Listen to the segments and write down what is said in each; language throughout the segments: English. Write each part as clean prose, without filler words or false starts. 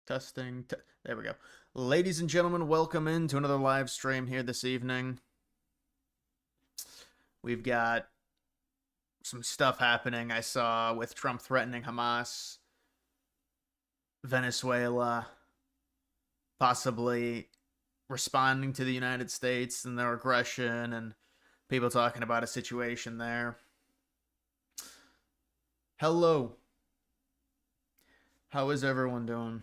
Testing. There we go. Ladies and gentlemen, welcome into another live stream here this evening. We've got some stuff happening I saw with Trump threatening Hamas, Venezuela, possibly responding to the United States and their aggression, and people talking about a situation there. Hello. How is everyone doing?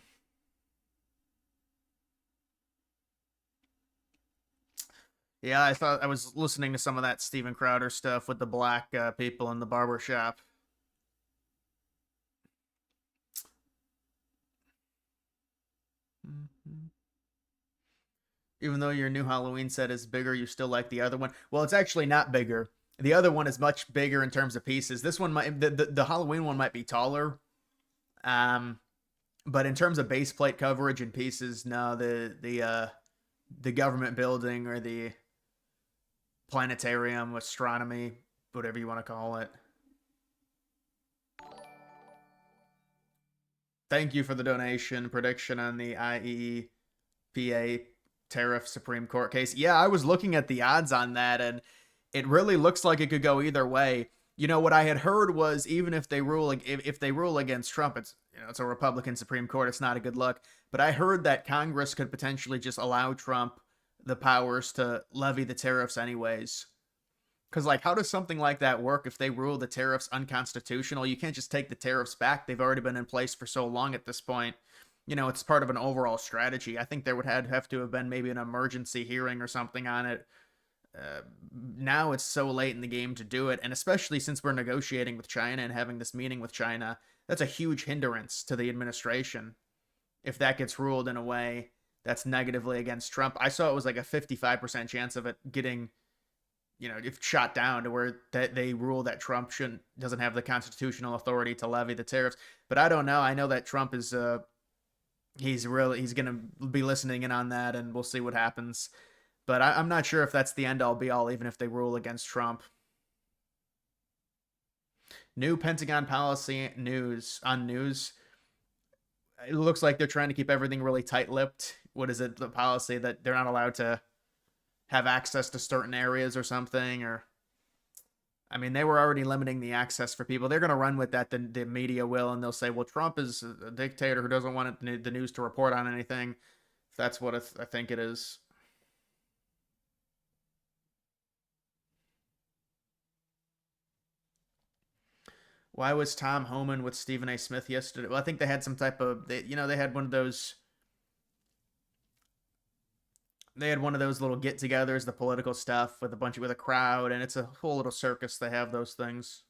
Yeah, I thought I was listening to some of that Steven Crowder stuff with the black people in the barber shop. Even though your new Halloween set is bigger, you still like the other one. Well, it's actually not bigger. The other one is much bigger in terms of pieces. This one might the Halloween one might be taller. Um, but in terms of base plate coverage and pieces, no, the government building or the planetarium, astronomy, whatever you want to call it. Thank you for the donation. Prediction on the IEEPA tariff Supreme Court case. Yeah, I was looking at the odds on that, and it really looks like it could go either way. You know, what I had heard was even if they rule if they rule against Trump, it's a Republican Supreme Court. It's not a good look. But I heard that Congress could potentially just allow Trump the powers to levy the tariffs anyways. Because, like, how does something like that work if they rule the tariffs unconstitutional? You can't just take the tariffs back. They've already been in place for so long at this point. You know, it's part of an overall strategy. I think there would have to have been maybe an emergency hearing or something on it. Now it's so late in the game to do it. And especially since we're negotiating with China and having this meeting with China, that's a huge hindrance to the administration if that gets ruled in a way that's negatively against Trump. I saw it was like a 55% chance of it getting if shot down to where that they rule that Trump doesn't have the constitutional authority to levy the tariffs. But I don't know. I know that Trump is he's gonna be listening in on that, and we'll see what happens. But I'm not sure if that's the end all be all, even if they rule against Trump. New Pentagon policy news on news. It looks like they're trying to keep everything really tight-lipped. What is it? The policy that they're not allowed to have access to certain areas or something, or I mean, they were already limiting the access for people. They're going to run with that. The media will, and they'll say, well, Trump is a dictator who doesn't want the news to report on anything. If that's what I think it is. Why was Tom Homan with Stephen A. Smith yesterday? Well, I think they had some type of, they had one of those, they had one of those little get-togethers, the political stuff with a crowd, and it's a whole little circus. They have those things.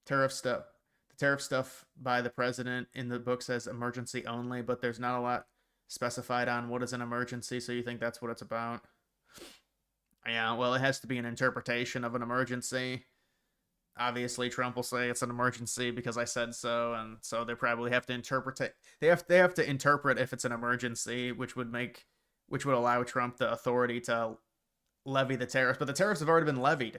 Tariff stuff. The tariff stuff by the president in the book says emergency only, but there's not a lot specified on what is an emergency, so you think that's what it's about? Yeah, well, it has to be an interpretation of an emergency. Obviously, Trump will say it's an emergency because I said so, and so they probably have to interpret it. They have to interpret if it's an emergency, which would allow Trump the authority to levy the tariffs. But the tariffs have already been levied.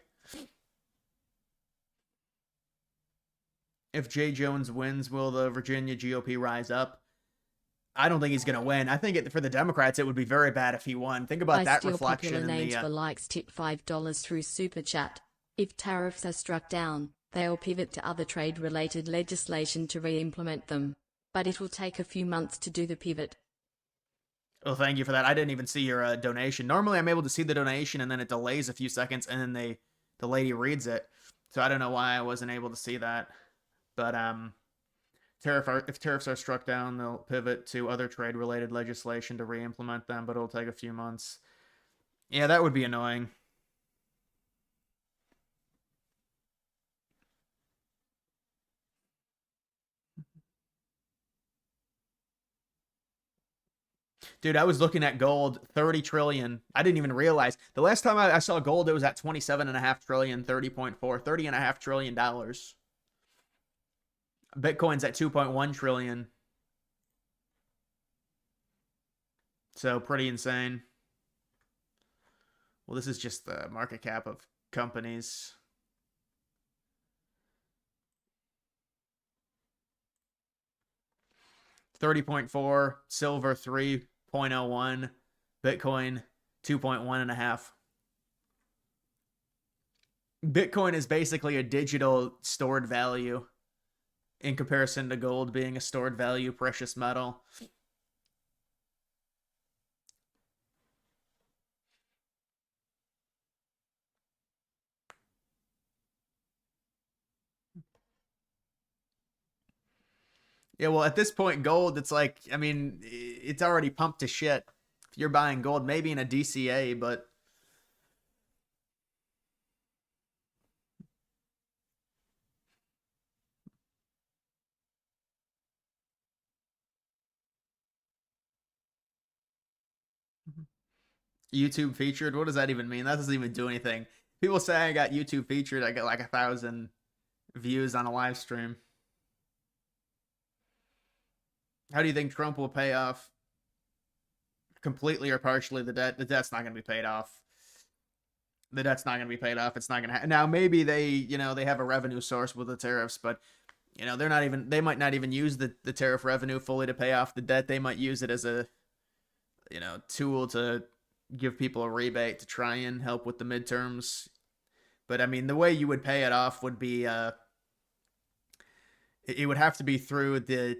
If Jay Jones wins, will the Virginia GOP rise up? I don't think he's going to win. I think for the Democrats, it would be very bad if he won. Think about that reflection. Popular names for likes tip $5 through Super Chat. If tariffs are struck down, they'll pivot to other trade-related legislation to re-implement them. But it will take a few months to do the pivot. Well, thank you for that. I didn't even see your donation. Normally, I'm able to see the donation, and then it delays a few seconds, and then the lady reads it. So I don't know why I wasn't able to see that. But if tariffs are struck down, they'll pivot to other trade-related legislation to re-implement them, but it'll take a few months. Yeah, that would be annoying. Dude, I was looking at gold, 30 trillion. I didn't even realize. The last time I saw gold, it was at 27.5 trillion, 30.4, $30.5 trillion. Bitcoin's at 2.1 trillion. So pretty insane. Well, this is just the market cap of companies. 30.4, silver 3.01, Bitcoin 2.1.5. Bitcoin is basically a digital stored value in comparison to gold being a stored value precious metal. Yeah, well, at this point, gold, it's like, I mean, it's already pumped to shit. If you're buying gold, maybe in a DCA, but YouTube featured, what does that even mean? That doesn't even do anything. People say I got YouTube featured, I get like 1,000 views on a live stream. How do you think Trump will pay off completely or partially the debt? The debt's not going to be paid off. The debt's not going to be paid off. It's not going to happen. Now, maybe they have a revenue source with the tariffs, but they might not even use the tariff revenue fully to pay off the debt. They might use it as a, tool to give people a rebate to try and help with the midterms. But I mean, the way you would pay it off would be, it would have to be through the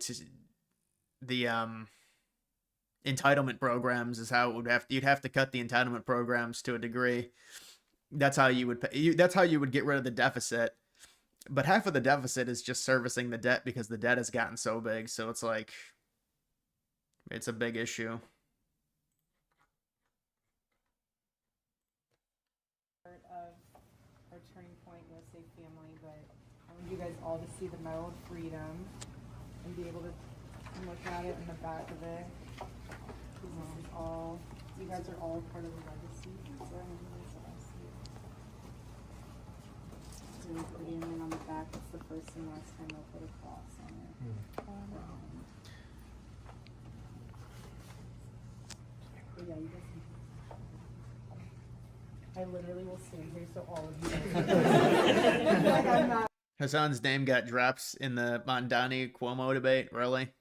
entitlement programs is how it would you'd have to cut the entitlement programs to a degree. That's how you would pay, that's how you would get rid of the deficit. But half of the deficit is just servicing the debt because the debt has gotten so big. So it's like, it's a big issue. Part of our turning point USA family, but I want you guys all to see the Medal of Freedom and be able to look at it in the back of it. This is all, you guys are all part of the legacy. So I want you guys to all see it. It's really pretty, and then on the back, it's the first and last time they'll put a cross on it. But yeah, you guys can. I literally will stand here so all of you guys like I'm not. Hassan's name got dropped in the Mondani Cuomo debate. Really?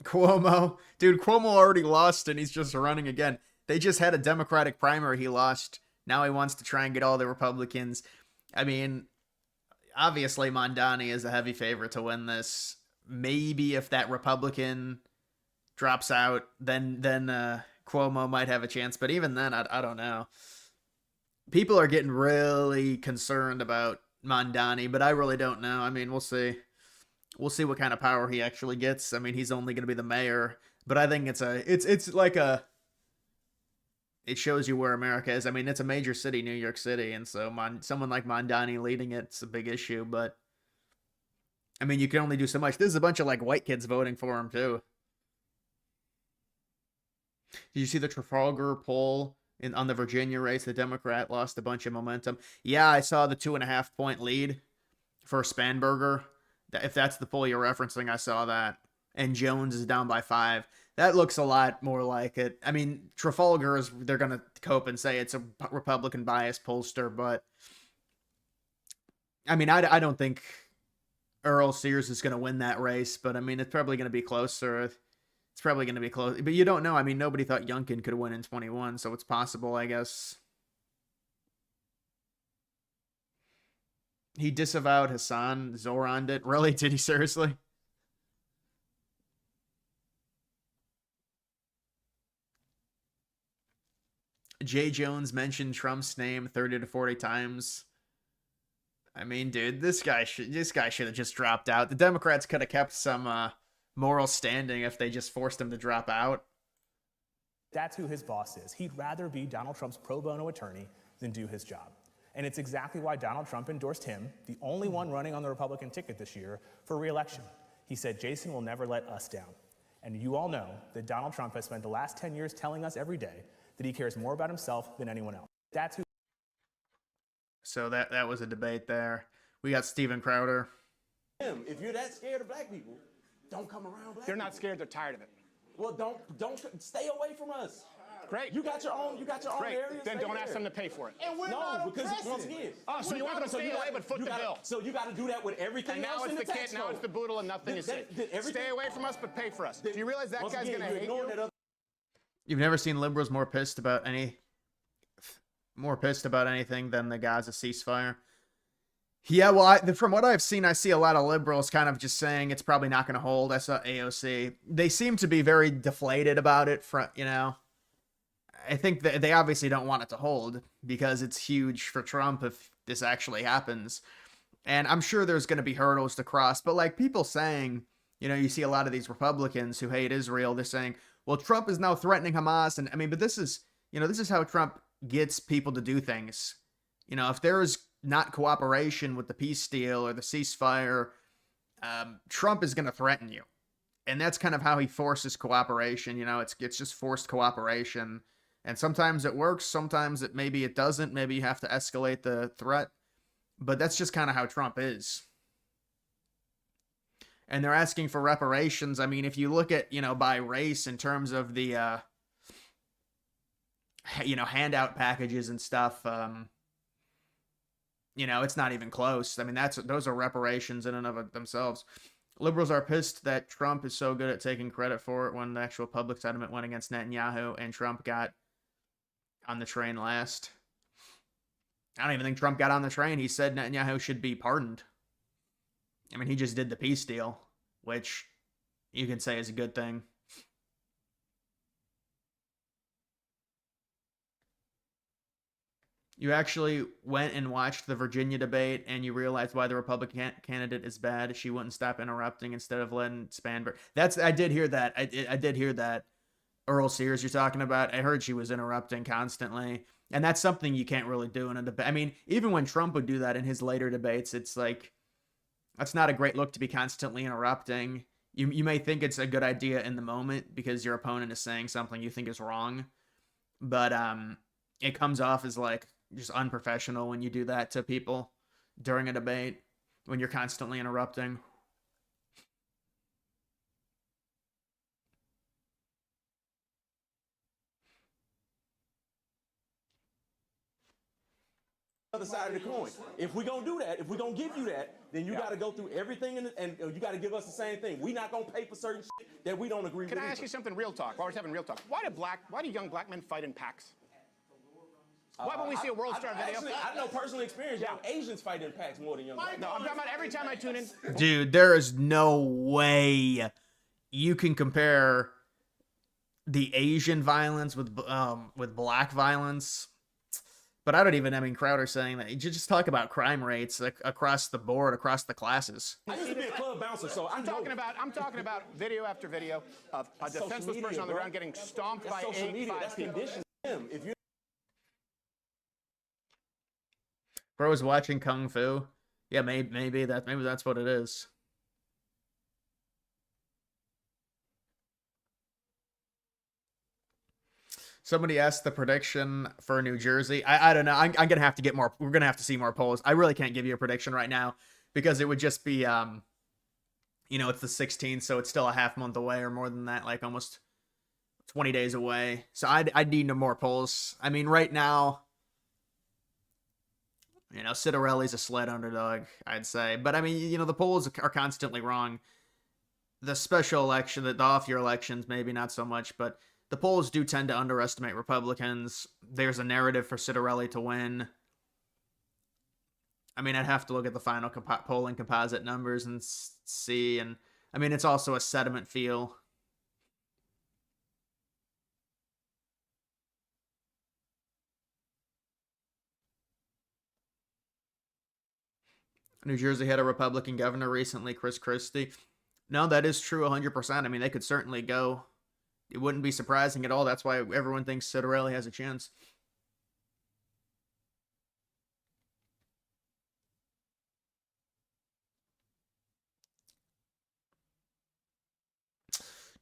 Cuomo, dude, Cuomo already lost and he's just running again. They just had a Democratic primary. He lost. Now he wants to try and get all the Republicans. I mean, obviously Mondani is a heavy favorite to win this. Maybe if that Republican drops out, then Cuomo might have a chance. But even then, I don't know. People are getting really concerned about Mondani, but I really don't know. I mean, we'll see. We'll see what kind of power he actually gets. I mean, he's only going to be the mayor, but I think it's like it shows you where America is. I mean, it's a major city, New York City, and so someone like Mondani leading it's a big issue, but I mean, you can only do so much. There's a bunch of like white kids voting for him too. Did you see the Trafalgar poll on the Virginia race? The Democrat lost a bunch of momentum. Yeah, I saw the 2.5 point lead for Spanberger. If that's the poll you're referencing, I saw that. And Jones is down by 5. That looks a lot more like it. I mean, Trafalgar they're going to cope and say it's a Republican biased pollster, but I mean, I don't think Earl Sears is going to win that race, but I mean, it's probably going to be closer. It's probably going to be close, but you don't know. I mean, nobody thought Youngkin could win in 21, so it's possible, I guess. He disavowed Hassan, Zoran did. Really? Did he seriously? Jay Jones mentioned Trump's name 30 to 40 times. I mean, dude, this guy should have just dropped out. The Democrats could have kept some moral standing if they just forced him to drop out. That's who his boss is. He'd rather be Donald Trump's pro bono attorney than do his job. And it's exactly why Donald Trump endorsed him, the only one running on the Republican ticket this year, for re-election. He said, Jason will never let us down. And you all know that Donald Trump has spent the last 10 years telling us every day that he cares more about himself than anyone else. That's who. So that was a debate there. We got Steven Crowder. If you're that scared of black people, don't come around black They're not people. scared, they're tired of it. Well, don't stay away from us. Great. You got your own. You got your own Great. areas. Then stay don't ask there. them to pay for it. And we're no, because once again. Oh, so you want them to stay away but foot the bill. So you got to do that with everything And now else it's in the the tax kid, now code. it's the boodle, and nothing is safe. Stay away from us, but pay for us. Do you realize that guy's going to hate you? You've never seen liberals more pissed about anything than the Gaza ceasefire. Yeah, well, from what I've seen, I see a lot of liberals kind of just saying it's probably not going to hold. I saw AOC. They seem to be very deflated about it. I think that they obviously don't want it to hold because it's huge for Trump if this actually happens. And I'm sure there's going to be hurdles to cross. But like people saying, you see a lot of these Republicans who hate Israel. They're saying, well, Trump is now threatening Hamas. And I mean, but this is how Trump gets people to do things. If there is not cooperation with the peace deal or the ceasefire, Trump is going to threaten you. And that's kind of how he forces cooperation. It's just forced cooperation. And sometimes it works. Sometimes maybe it doesn't. Maybe you have to escalate the threat. But that's just kind of how Trump is. And they're asking for reparations. I mean, if you look at, by race in terms of the, handout packages and stuff, it's not even close. I mean, those are reparations in and of themselves. Liberals are pissed that Trump is so good at taking credit for it when the actual public sentiment went against Netanyahu and Trump got on the train last. I don't even think Trump got on the train. He said Netanyahu should be pardoned. I mean, he just did the peace deal, which you can say is a good thing. You actually went and watched the Virginia debate and you realized why the Republican candidate is bad. She wouldn't stop interrupting instead of letting Spanberg. I did hear that. I did hear that. Earl Sears you're talking about. I heard she was interrupting constantly. And that's something you can't really do in a debate. I mean, even when Trump would do that in his later debates, it's like, that's not a great look to be constantly interrupting. You may think it's a good idea in the moment because your opponent is saying something you think is wrong. But it comes off as like just unprofessional when you do that to people during a debate, when you're constantly interrupting. Other side of the coin. If we're gonna do that, if we're gonna give you that, then you got to go through everything and you got to give us the same thing. We're not gonna pay for certain shit that we don't agree with. Can I ask you something real talk? While we're having real talk, why do young black men fight in packs? Why when we see a World Star video? Actually, I know personal experience. Young Asians fight in packs more than young black. No, I'm talking about every time I tune in. Dude, there is no way you can compare the Asian violence with black violence. But I mean, Crowder saying that. You just talk about crime rates across the board, across the classes. I used to be a club bouncer, so I'm talking about video after video of a defenseless person on the ground getting stomped by social media. 5 That's people. conditions. If you Bro is watching Kung Fu. Yeah, maybe that's what it is. Somebody asked the prediction for New Jersey. I don't know. I'm gonna have to get more. We're gonna have to see more polls. I really can't give you a prediction right now because it would just be it's the 16th, so it's still a half month away or more than that, like almost 20 days away. So I'd need no more polls. I mean, right now, Citarelli's a sled underdog, I'd say. But I mean, the polls are constantly wrong. The special election, the off-year elections, maybe not so much, but the polls do tend to underestimate Republicans. There's a narrative for Citarelli to win. I mean, I'd have to look at the final polling composite numbers and see. And I mean, it's also a sediment feel. New Jersey had a Republican governor recently, Chris Christie. No, that is true 100%. I mean, they could certainly go. It wouldn't be surprising at all. That's why everyone thinks Citarelli has a chance.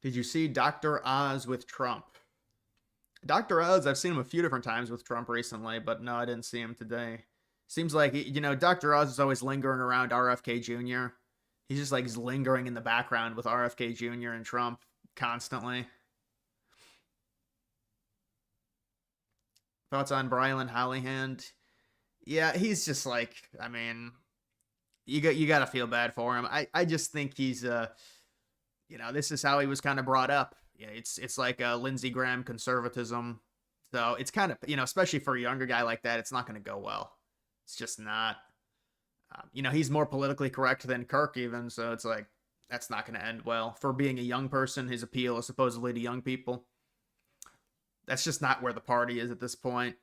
Did you see Dr. Oz with Trump? Dr. Oz, I've seen him a few different times with Trump recently, but no, I didn't see him today. Seems like, Dr. Oz is always lingering around RFK Jr. He's just like lingering in the background with RFK Jr. and Trump constantly. Thoughts on Brylan Hollyhand? Yeah, he's just like, I mean, you got to feel bad for him. I just think he's this is how he was kind of brought up. Yeah, it's like Lindsey Graham conservatism. So it's kind of, especially for a younger guy like that, it's not going to go well. It's just not. He's more politically correct than Kirk even, so it's like that's not going to end well for being a young person. His appeal is supposedly to young people. That's just not where the party is at this point.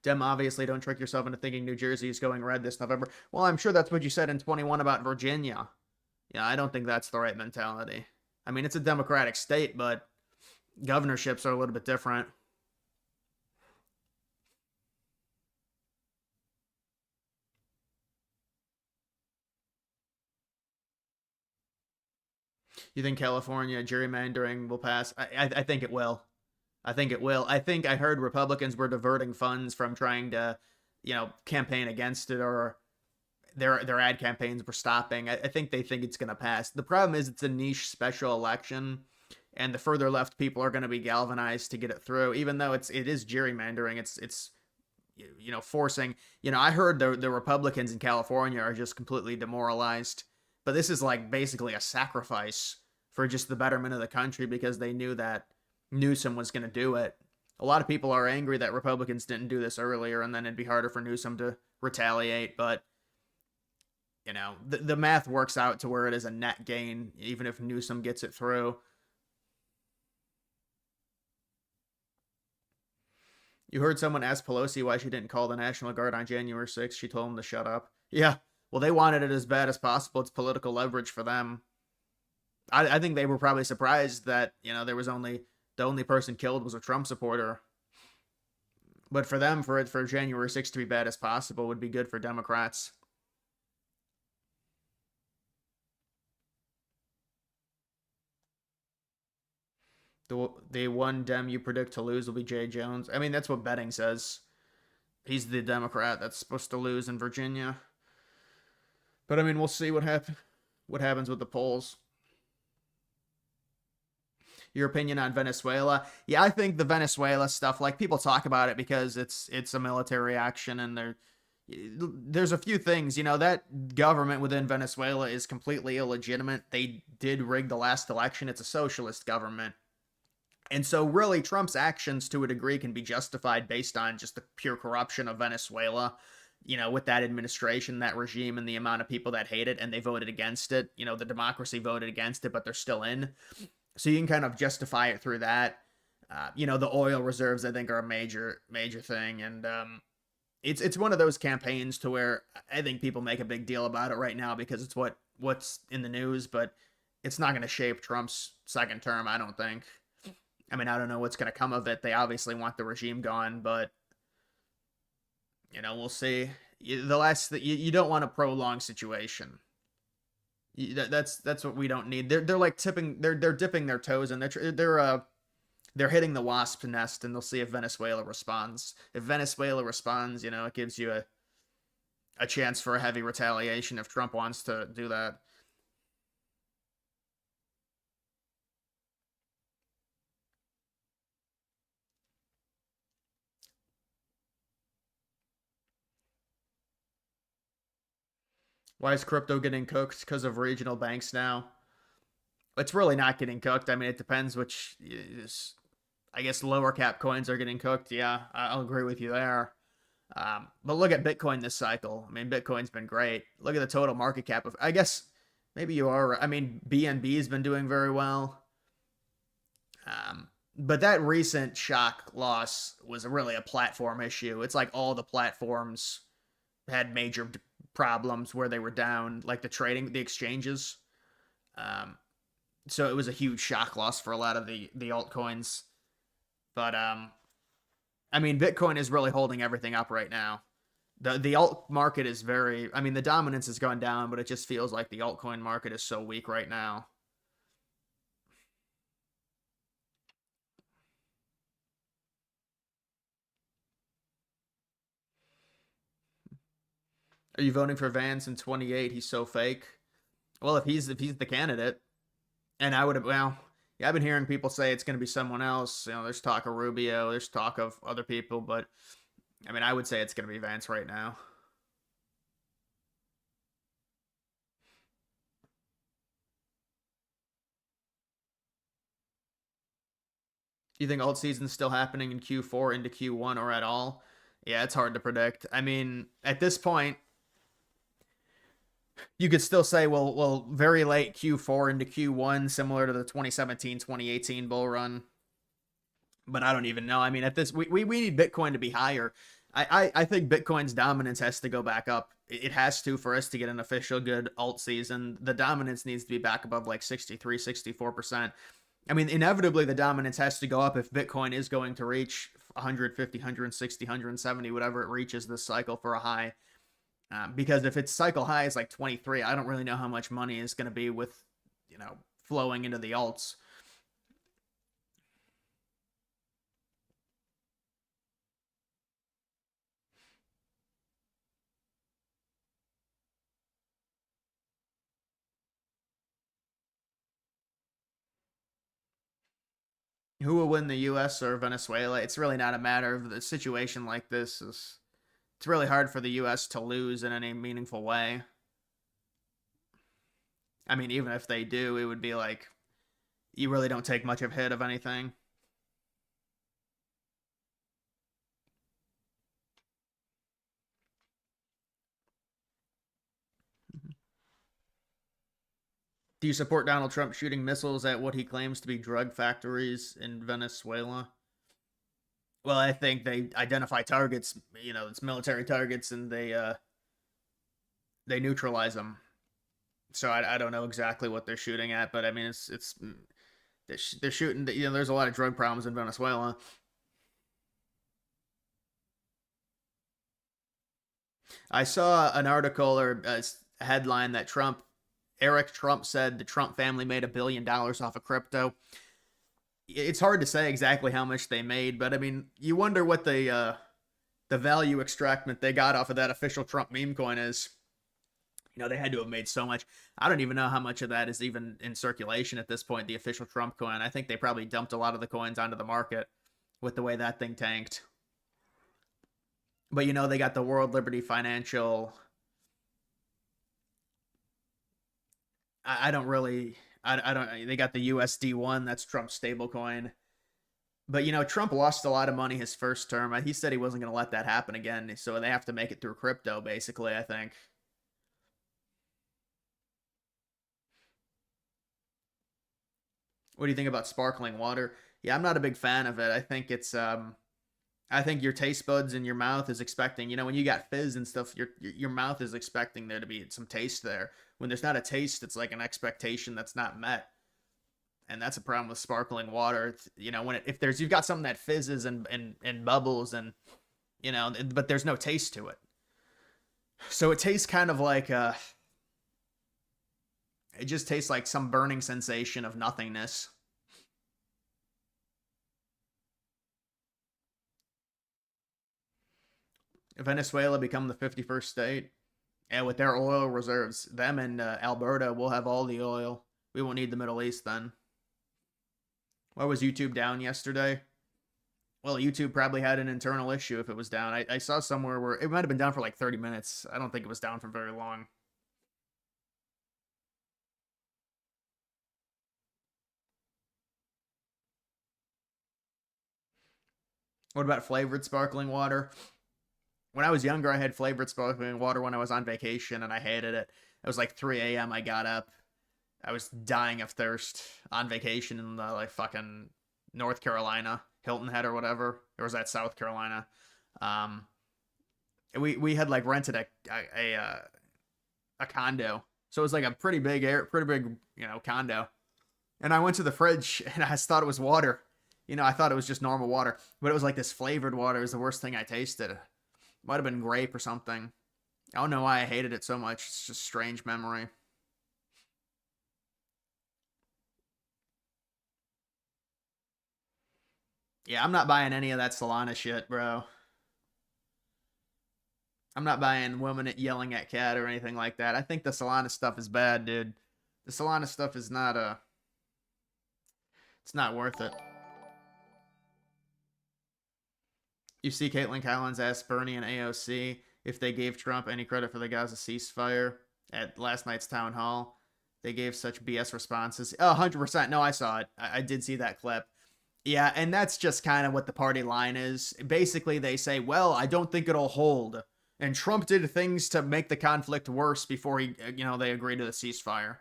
Dem, obviously don't trick yourself into thinking New Jersey is going red this November. Well, I'm sure that's what you said in 21 about Virginia. Yeah, I don't think that's the right mentality. I mean, it's a Democratic state, but governorships are a little bit different. You think California gerrymandering will pass? I think it will. I think it will. I think I heard Republicans were diverting funds from trying to, campaign against it, or their ad campaigns were stopping. I think they think it's going to pass. The problem is it's a niche special election, and the further left people are going to be galvanized to get it through. Even though it is gerrymandering, it's forcing. I heard the Republicans in California are just completely demoralized. But this is like basically a sacrifice for just the betterment of the country because they knew that Newsom was going to do it. A lot of people are angry that Republicans didn't do this earlier, and then it'd be harder for Newsom to retaliate. But the math works out to where it is a net gain, even if Newsom gets it through. You heard someone ask Pelosi why she didn't call the National Guard on January 6th. She told them to shut up. Yeah, well, they wanted it as bad as possible. It's political leverage for them. I think they were probably surprised that, there was the only person killed was a Trump supporter. But for them, for January 6th to be bad as possible would be good for Democrats. The one Dem you predict to lose will be Jay Jones. I mean, that's what betting says. He's the Democrat that's supposed to lose in Virginia. But I mean, we'll see what happens with the polls. Your opinion on Venezuela? Yeah, I think the Venezuela stuff, like, people talk about it because it's a military action, and there's a few things. That government within Venezuela is completely illegitimate. They did rig the last election. It's a socialist government. And so really Trump's actions to a degree can be justified based on just the pure corruption of Venezuela, with that administration, that regime, and the amount of people that hate it, and they voted against it. The democracy voted against it, but they're still in. So you can kind of justify it through that. The oil reserves, I think, are a major thing. And it's one of those campaigns to where I think people make a big deal about it right now because it's what's in the news, but it's not going to shape Trump's second term, I don't think. I mean, I don't know what's going to come of it. They obviously want the regime gone, but we'll see. You don't want a prolonged situation. That's what we don't need. They're like dipping their toes, and they're hitting the wasp nest, and they'll see if Venezuela responds. If Venezuela responds, it gives you a chance for a heavy retaliation if Trump wants to do that. Why is crypto getting cooked? Because of regional banks now. It's really not getting cooked. I mean, it depends which. I guess lower cap coins are getting cooked. Yeah, I'll agree with you there. But look at Bitcoin this cycle. I mean, Bitcoin's been great. Look at the total market cap of. I guess maybe you are. I mean, BNB's been doing very well. But that recent shock loss was really a platform issue. It's like all the platforms had major problems where they were down, like the exchanges. So it was a huge shock loss for a lot of the altcoins. But I mean, Bitcoin is really holding everything up right now. The alt market is I mean, the dominance has gone down, but it just feels like the altcoin market is so weak right now. Are you voting for Vance in 28? He's so fake. Well, if he's the candidate, and I would have, well, yeah, I've been hearing people say it's going to be someone else. There's talk of Rubio, there's talk of other people, but I mean, I would say it's going to be Vance right now. Do you think alt season's still happening in Q4 into Q1 or at all? Yeah, it's hard to predict. I mean, at this point, you could still say, well, very late Q4 into Q1, similar to the 2017-2018 bull run. But I don't even know. I mean, at this, we need Bitcoin to be higher. I think Bitcoin's dominance has to go back up. It has to for us to get an official good alt season. The dominance needs to be back above like 63, 64%. I mean, inevitably, the dominance has to go up if Bitcoin is going to reach 150, 160, 170, whatever it reaches this cycle for a high. Because if its cycle high is like 23, I don't really know how much money is going to be with, flowing into the alts. Who will win, the U.S. or Venezuela? It's really not a matter of the situation like this. It's really hard for the U.S. to lose in any meaningful way. I mean, even if they do, it would be like you really don't take much of a hit of anything. Do you support Donald Trump shooting missiles at what he claims to be drug factories in Venezuela? Well, I think they identify targets, it's military targets, and they neutralize them. So I don't know exactly what they're shooting at, but I mean it's they're shooting. There's a lot of drug problems in Venezuela. I saw an article or a headline that Eric Trump said the Trump family made $1 billion off of crypto. It's hard to say exactly how much they made, but I mean, you wonder what the value extractment they got off of that official Trump meme coin is. They had to have made so much. I don't even know how much of that is even in circulation at this point, the official Trump coin. I think they probably dumped a lot of the coins onto the market with the way that thing tanked. But they got the World Liberty Financial. I don't really. I don't. They got the USD1. That's Trump's stablecoin. But Trump lost a lot of money his first term. He said he wasn't going to let that happen again. So they have to make it through crypto, basically. I think. What do you think about sparkling water? Yeah, I'm not a big fan of it. I think I think your taste buds in your mouth is expecting, when you got fizz and stuff, your mouth is expecting there to be some taste there. When there's not a taste, it's like an expectation that's not met. And that's a problem with sparkling water. If you've got something that fizzes and bubbles and but there's no taste to it. So it tastes kind of like it just tastes like some burning sensation of nothingness. If Venezuela become the 51st state, and with their oil reserves, them and Alberta will have all the oil. We won't need the Middle East then. Why was YouTube down yesterday? Well, YouTube probably had an internal issue if it was down. I saw somewhere where it might have been down for like 30 minutes. I don't think it was down for very long. What about flavored sparkling water? When I was younger, I had flavored sparkling water when I was on vacation, and I hated it. It was like 3 a.m. I got up. I was dying of thirst on vacation in like fucking North Carolina, Hilton Head or whatever. Or was that South Carolina? Um, we had like rented a condo, so it was like a pretty big condo. And I went to the fridge and I thought it was water. I thought it was just normal water, but it was like this flavored water. It was the worst thing I tasted. Might have been grape or something. I don't know why I hated it so much. It's just strange memory. Yeah, I'm not buying any of that Solana shit, bro. I'm not buying woman yelling at cat or anything like that. I think the Solana stuff is bad, dude. The Solana stuff is not it's not worth it. You see Caitlin Collins asked Bernie and AOC if they gave Trump any credit for the Gaza ceasefire at last night's town hall. They gave such BS responses. Oh, 100%. No, I saw it. I did see that clip. Yeah, and that's just kind of what the party line is. Basically, they say, well, I don't think it'll hold. And Trump did things to make the conflict worse before they agreed to the ceasefire.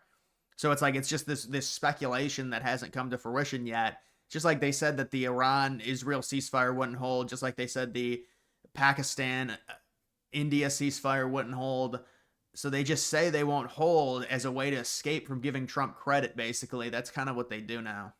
So it's like it's just this speculation that hasn't come to fruition yet. Just like they said that the Iran-Israel ceasefire wouldn't hold, just like they said the Pakistan-India ceasefire wouldn't hold. So they just say they won't hold as a way to escape from giving Trump credit, basically. That's kind of what they do now.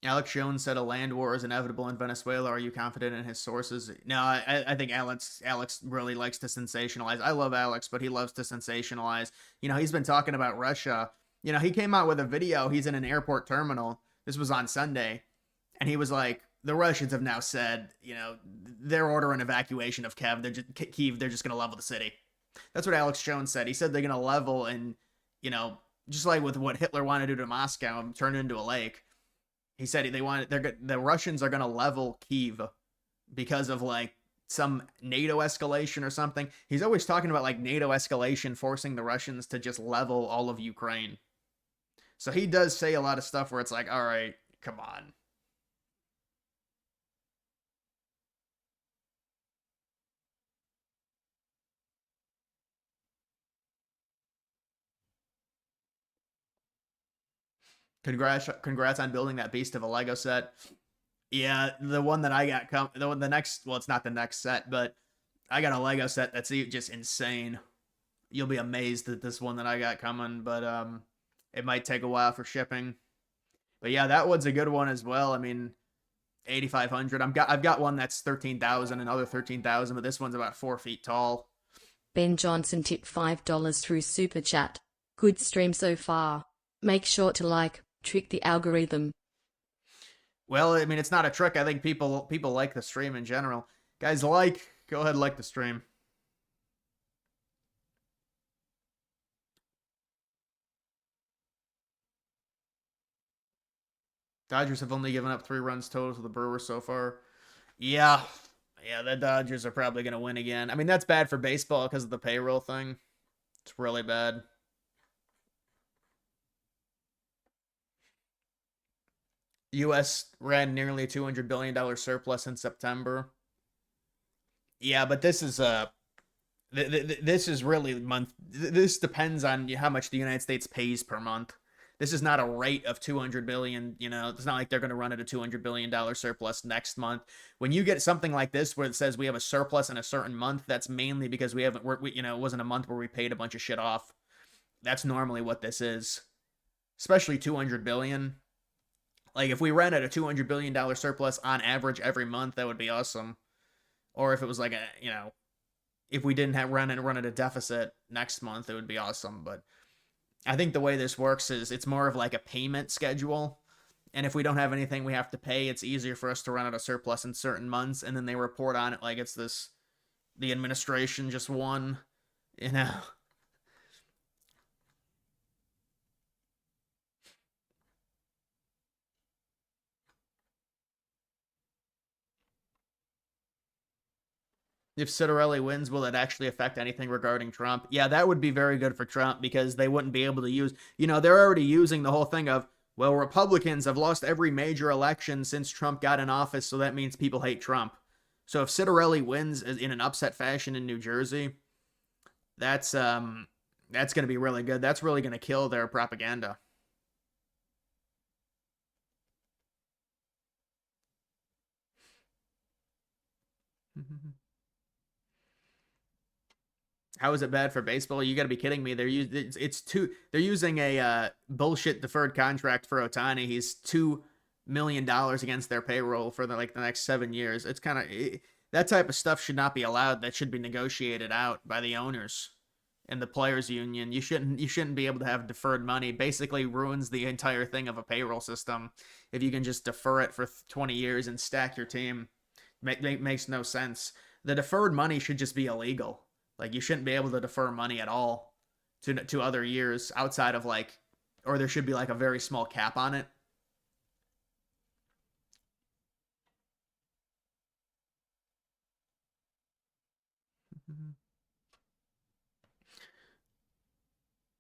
Alex Jones said a land war is inevitable in Venezuela. Are you confident in his sources? No, I think Alex really likes to sensationalize. I love Alex, but he loves to sensationalize. He's been talking about Russia. He came out with a video. He's in an airport terminal. This was on Sunday. And he was like, the Russians have now said, they're ordering evacuation of Kiev. They're just going to level the city. That's what Alex Jones said. He said they're going to level and, just like with what Hitler wanted to do to Moscow and turn it into a lake. He said the Russians are going to level Kiev because of like some NATO escalation or something. He's always talking about like NATO escalation forcing the Russians to just level all of Ukraine. So he does say a lot of stuff where it's like, all right, come on. Congrats on building that beast of a Lego set. Yeah, the one that I got the next, well, it's not the next set, but I got a Lego set that's just insane. You'll be amazed at this one that I got coming, but it might take a while for shipping. But yeah, that one's a good one as well. I mean, 8,500. I've got one that's 13,000, another 13,000, but this one's about 4 feet tall. Ben Johnson tipped $5 through Super Chat. Good stream so far. Make sure to trick the algorithm. Well, I mean, it's not a trick. I think people like the stream in general. Guys, go ahead and like the stream. Dodgers have only given up 3 runs total to the Brewers so far. Yeah, the Dodgers are probably going to win again. I mean, that's bad for baseball because of the payroll thing. It's really bad. U.S. ran nearly a $200 billion surplus in September. Yeah, but this is this is really this depends on how much the United States pays per month. This is not a rate of 200 billion, it's not like they're going to run at a $200 billion surplus next month. When you get something like this where it says we have a surplus in a certain month, that's mainly because it wasn't a month where we paid a bunch of shit off. That's normally what this is. Especially 200 billion. Like, if we ran at a $200 billion surplus on average every month, that would be awesome. Or if it was like if we didn't run at a deficit next month, it would be awesome. But I think the way this works is it's more of like a payment schedule. And if we don't have anything we have to pay, it's easier for us to run at a surplus in certain months. And then they report on it like it's the administration just won, If Citarelli wins, will it actually affect anything regarding Trump? Yeah, that would be very good for Trump because they wouldn't be able to use, they're already using the whole thing of, well, Republicans have lost every major election since Trump got in office, so that means people hate Trump. So if Citarelli wins in an upset fashion in New Jersey, that's going to be really good. That's really going to kill their propaganda. How is it bad for baseball? You got to be kidding me. They're using a bullshit deferred contract for Ohtani. He's $2 million against their payroll for the next 7 years. It's kind of that type of stuff should not be allowed. That should be negotiated out by the owners. in the players union. You shouldn't be able to have deferred money. Basically ruins the entire thing of a payroll system if you can just defer it for 20 years and stack your team. Makes no sense. The deferred money should just be illegal. Like, you shouldn't be able to defer money at all to other years outside of, like, or there should be like a very small cap on it.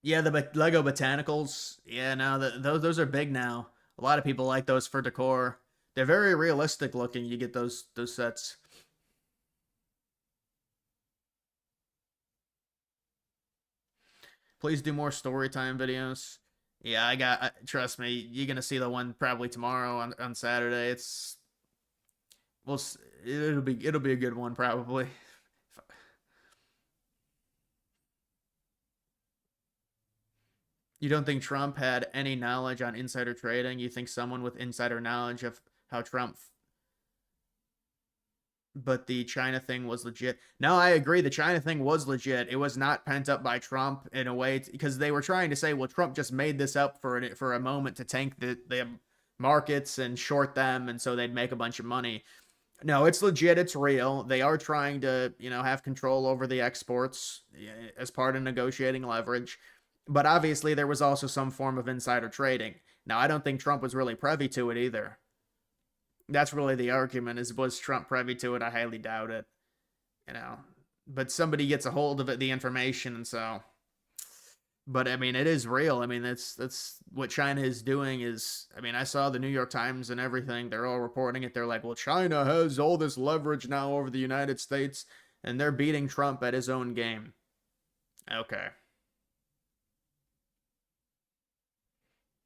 Yeah, the Lego Botanicals. Yeah, no, those are big now. A lot of people like those for decor. They're very realistic looking. You get those sets. Please do more story time videos. Yeah, trust me, you're gonna see the one probably tomorrow on Saturday. Well, it'll be a good one probably. You don't think Trump had any knowledge on insider trading? You think someone with insider knowledge of how Trump, but the China thing was legit. No, I agree. The China thing was legit. It was not pent up by Trump in a way because they were trying to say, well, Trump just made this up for a moment to tank the markets and short them, and so they'd make a bunch of money. No, it's legit. It's real. They are trying to, have control over the exports as part of negotiating leverage. But obviously, there was also some form of insider trading. Now, I don't think Trump was really privy to it either. That's really the argument: is was Trump privy to it? I highly doubt it. You know, but somebody gets a hold of it, the information, and so. But I mean, it is real. I mean, that's what China is doing. I mean, I saw the New York Times and everything. They're all reporting it. They're like, well, China has all this leverage now over the United States, and they're beating Trump at his own game. Okay.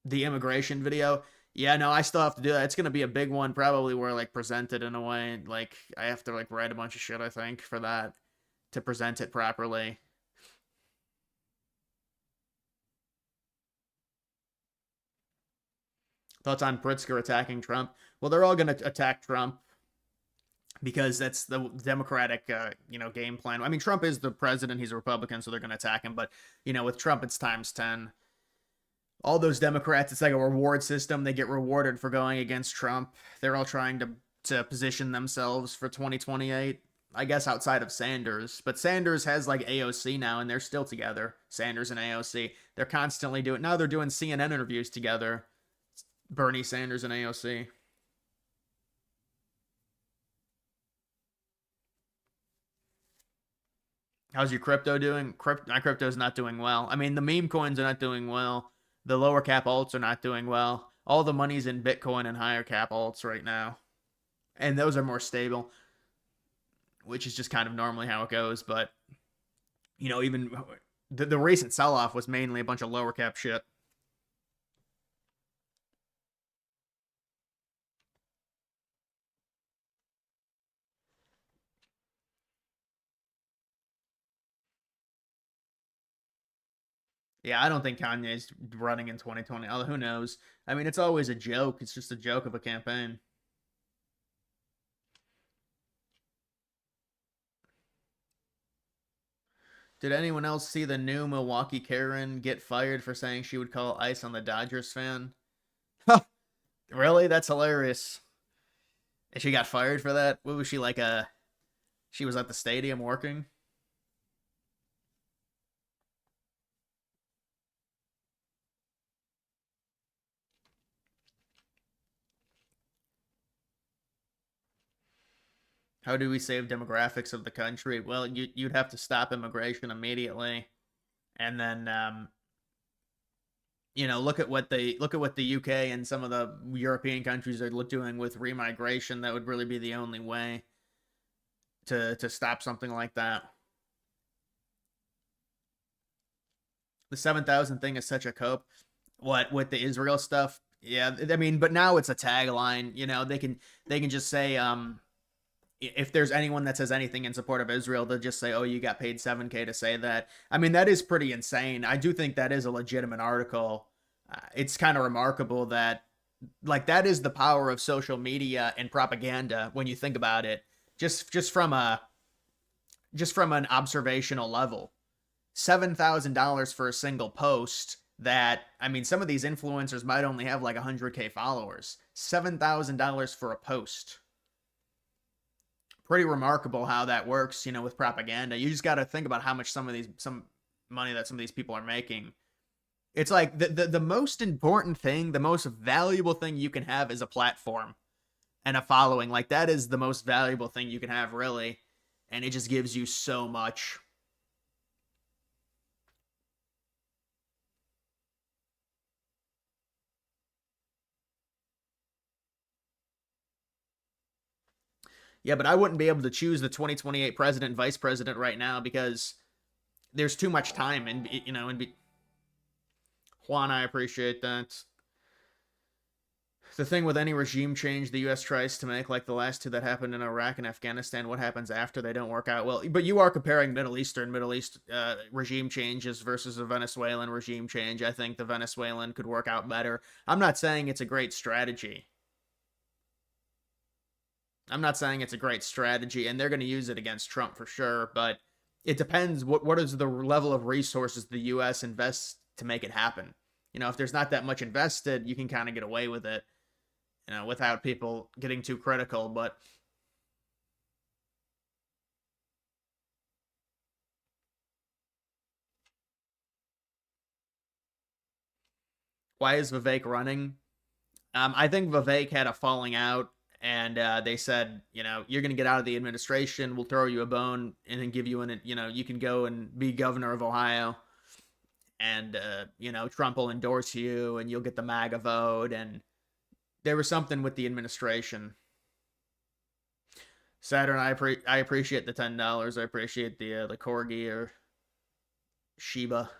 The immigration video. Yeah, no, I still have to do that. It's gonna be a big one, probably, where like presented in a way. Like, I have to like write a bunch of shit, I think, for that to present it properly. Thoughts on Pritzker attacking Trump? Well, they're all gonna attack Trump because that's the Democratic, game plan. I mean, Trump is the president; he's a Republican, so they're gonna attack him. But with Trump, it's times 10. All those Democrats, it's like a reward system. They get rewarded for going against Trump. They're all trying to position themselves for 2028. I guess outside of Sanders, but Sanders has like AOC now, and they're still together. Sanders and AOC, they're constantly doing. Now they're doing CNN interviews together. Bernie Sanders and AOC. How's your crypto doing? My crypto's not doing well. I mean, the meme coins are not doing well. The lower cap alts are not doing well. All the money's in Bitcoin and higher cap alts right now. And those are more stable, which is just kind of normally how it goes. But, even the recent sell-off was mainly a bunch of lower cap shit. Yeah, I don't think Kanye's running in 2020. Although, who knows? I mean, it's always a joke. It's just a joke of a campaign. Did anyone else see the new Milwaukee Karen get fired for saying she would call ice on the Dodgers fan? Really? That's hilarious. And she got fired for that? What was she like she was at the stadium working? How do we save demographics of the country? Well, you'd have to stop immigration immediately, and then look at what the UK and some of the European countries are doing with remigration. That would really be the only way to stop something like that. The 7,000 thing is such a cope. What with the Israel stuff? Yeah, I mean, but now it's a tagline. They can just say if there's anyone that says anything in support of Israel, they'll just say, "Oh, you got paid 7K to say that." I mean, that is pretty insane. I do think that is a legitimate article. It's kind of remarkable that, like, that is the power of social media and propaganda when you think about it. Just from an observational level, $7,000 for a single post that, I mean, some of these influencers might only have like 100K followers. $7,000 for a post. Pretty remarkable how that works, you know, with propaganda. You just got to think about how much some money that some of these people are making. It's like the most important thing, the most valuable thing you can have is a platform and a following. Like, that is the most valuable thing you can have, really. And it just gives you so much. Yeah, but I wouldn't be able to choose the 2028 president and vice president right now because there's too much time. And, you know, Juan, I appreciate that. The thing with any regime change the U.S. tries to make, like the last two that happened in Iraq and Afghanistan, what happens after they don't work out? Well, but you are comparing Middle East regime changes versus a Venezuelan regime change. I think the Venezuelan could work out better. I'm not saying it's a great strategy. And they're going to use it against Trump for sure, but it depends what is the level of resources the U.S. invests to make it happen. You know, if there's not that much invested, you can kind of get away with it, you know, without people getting too critical. But why is Vivek running? I think Vivek had a falling out, and they said, you know, you're going to get out of the administration. We'll throw you a bone and then give you you know, you can go and be governor of Ohio. And, you know, Trump will endorse you and you'll get the MAGA vote. And there was something with the administration. Saturn, I appreciate the $10. I appreciate the Corgi or Shiba.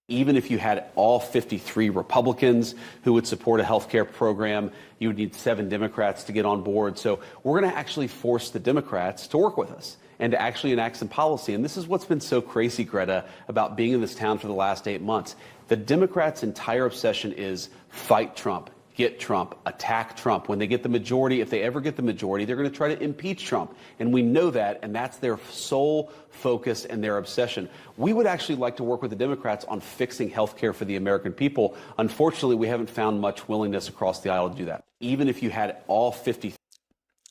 Even if you had all 53 Republicans who would support a health care program, you would need 7 Democrats to get on board. So we're going to actually force the Democrats to work with us and to actually enact some policy. And this is what's been so crazy, Greta, about being in this town for the last 8 months. The Democrats' entire obsession is fight Trump, get Trump, attack Trump. When they get the majority, if they ever get the majority, they're going to try to impeach Trump. And we know that, and that's their sole focus and their obsession. We would actually like to work with the Democrats on fixing health care for the American people. Unfortunately, we haven't found much willingness across the aisle to do that. Even if you had all 50.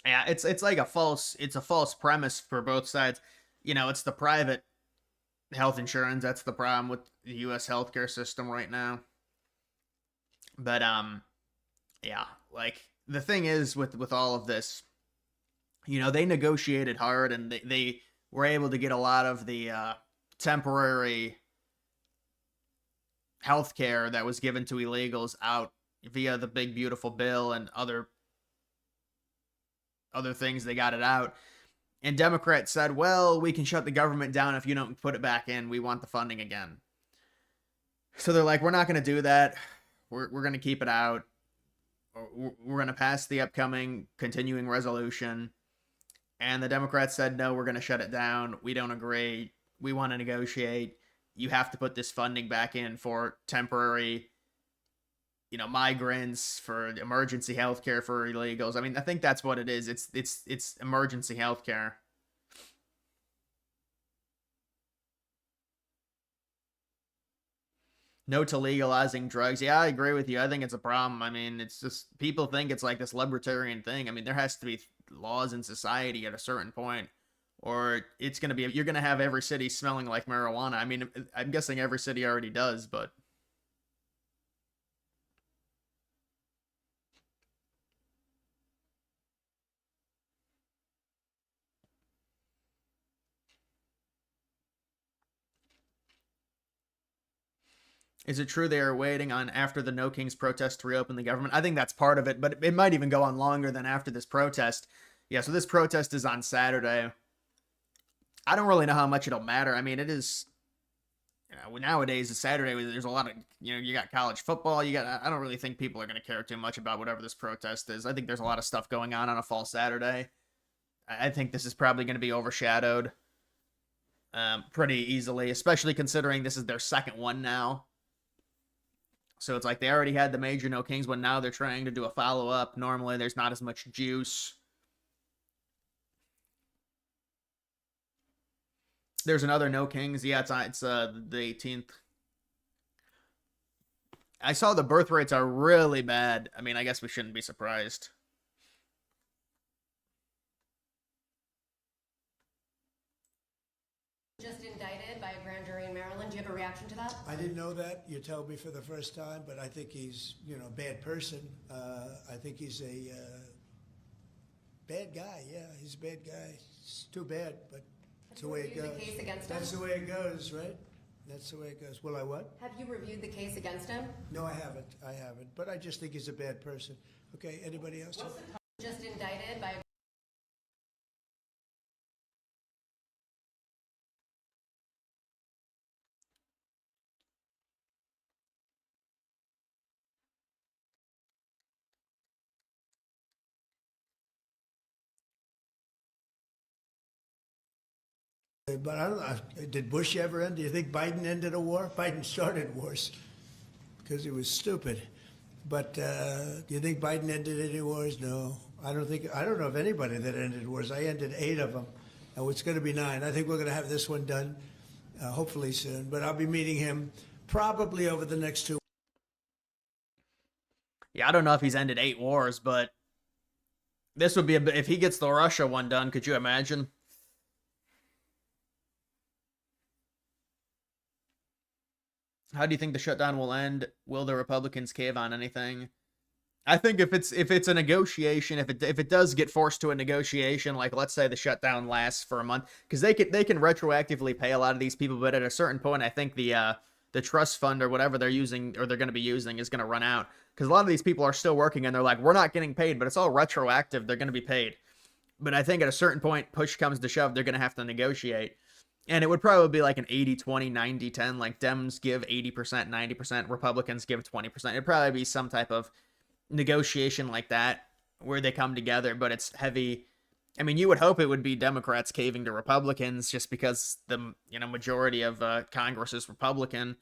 Yeah, it's like a false premise for both sides. You know, it's the private health insurance. That's the problem with the U.S. healthcare system right now. But, yeah, like, the thing is with all of this, you know, they negotiated hard and they were able to get a lot of the temporary health care that was given to illegals out via the big beautiful bill and other things. They got it out. And Democrats said, well, we can shut the government down if you don't put it back in. We want the funding again. So they're like, we're not going to do that. We're going to keep it out. We're going to pass the upcoming continuing resolution. And the Democrats said, no, we're going to shut it down. We don't agree. We want to negotiate. You have to put this funding back in for temporary, you know, migrants, for emergency health care for illegals. I mean, I think that's what it is. It's emergency health care. No to legalizing drugs. Yeah, I agree with you. I think it's a problem. I mean, it's just people think it's like this libertarian thing. I mean, there has to be laws in society at a certain point, or it's going to be, you're going to have every city smelling like marijuana. I mean, I'm guessing every city already does, but is it true they are waiting on after the No Kings protest to reopen the government? I think that's part of it, but it might even go on longer than after this protest. Yeah, so this protest is on Saturday. I don't really know how much it'll matter. I mean, it is, you know, nowadays, it's Saturday, there's a lot of, you know, you got college football. I don't really think people are going to care too much about whatever this protest is. I think there's a lot of stuff going on a fall Saturday. I think this is probably going to be overshadowed pretty easily, especially considering this is their second one now. So it's like they already had the major no kings one. Now they're trying to do a follow-up. Normally there's not as much juice. There's another no kings. Yeah, it's the 18th. I saw the birth rates are really bad. I mean, I guess we shouldn't be surprised. Just indicted by a grand jury in Maryland. Do you have a reaction to that? I didn't know that. You told me for the first time, but I think he's, a bad person. I think he's a bad guy. Yeah, he's a bad guy. It's too bad, but that's the way it goes. The case against him? That's the way it goes, right? That's the way it goes. Will I what? Have you reviewed the case against him? No, I haven't. But I just think he's a bad person. Okay, anybody else? Just indicted by a But I don't know. Did Bush ever end? Do you think Biden ended a war? Biden started wars because he was stupid. But do you think Biden ended any wars? No. I don't know of anybody that ended wars. I ended 8 of them. And it's going to be 9. I think we're going to have this one done hopefully soon. But I'll be meeting him probably over the next 2. Yeah, I don't know if he's ended 8 wars, but this would be if he gets the Russia one done, could you imagine? How do you think the shutdown will end? Will the Republicans cave on anything? I think if it's a negotiation, if it does get forced to a negotiation, like let's say the shutdown lasts for a month, because they can retroactively pay a lot of these people, but at a certain point, I think the trust fund or whatever they're using or they're going to be using is going to run out, because a lot of these people are still working and they're like, we're not getting paid, but it's all retroactive. They're going to be paid, but I think at a certain point, push comes to shove, they're going to have to negotiate. And it would probably be like an 80-20, 90-10, like Dems give 80%, 90%, Republicans give 20%. It'd probably be some type of negotiation like that where they come together, but it's heavy. I mean, you would hope it would be Democrats caving to Republicans just because the majority of Congress is Republican.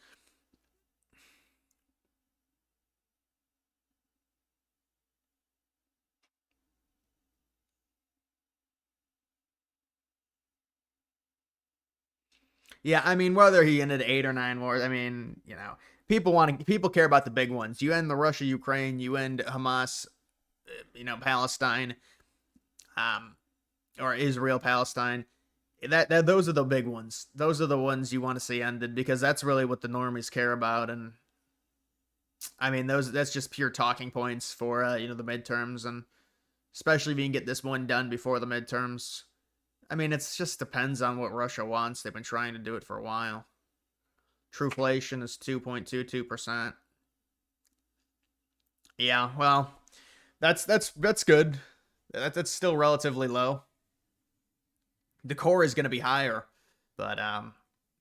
Yeah, I mean, whether he ended 8 or 9 wars, I mean, people care about the big ones. You end the Russia-Ukraine, you end Hamas, Palestine, or Israel-Palestine. That those are the big ones. Those are the ones you want to see ended because that's really what the normies care about. And I mean, that's just pure talking points for the midterms, and especially if you can get this one done before the midterms. I mean, it just depends on what Russia wants. They've been trying to do it for a while. Trueflation is 2.22%. Yeah, well, that's good. That's still relatively low. The core is going to be higher, but a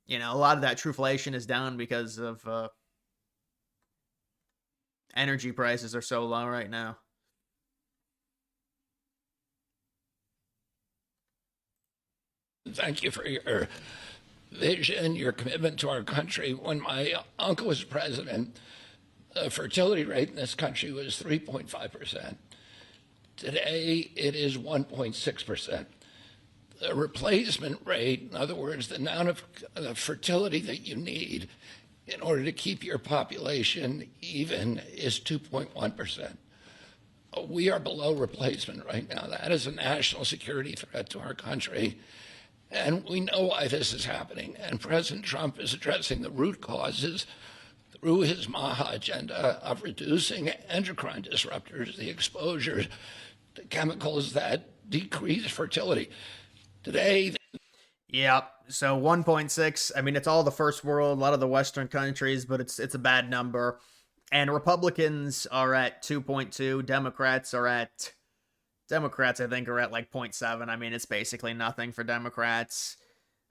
lot of that trueflation is down because of energy prices are so low right now. Thank you for your vision, your commitment to our country. When my uncle was president, the fertility rate in this country was 3.5%. Today, it is 1.6%. The replacement rate, in other words, the amount of fertility that you need in order to keep your population even, is 2.1%. We are below replacement right now. That is a national security threat to our country. And we know why this is happening. And President Trump is addressing the root causes through his MAHA agenda of reducing endocrine disruptors, the exposure to chemicals that decrease fertility. Today, yeah, so 1.6, I mean, it's all the first world, a lot of the Western countries, but it's a bad number. And Republicans are at 2.2, Democrats, I think, are at like 0.7. I mean, it's basically nothing for Democrats.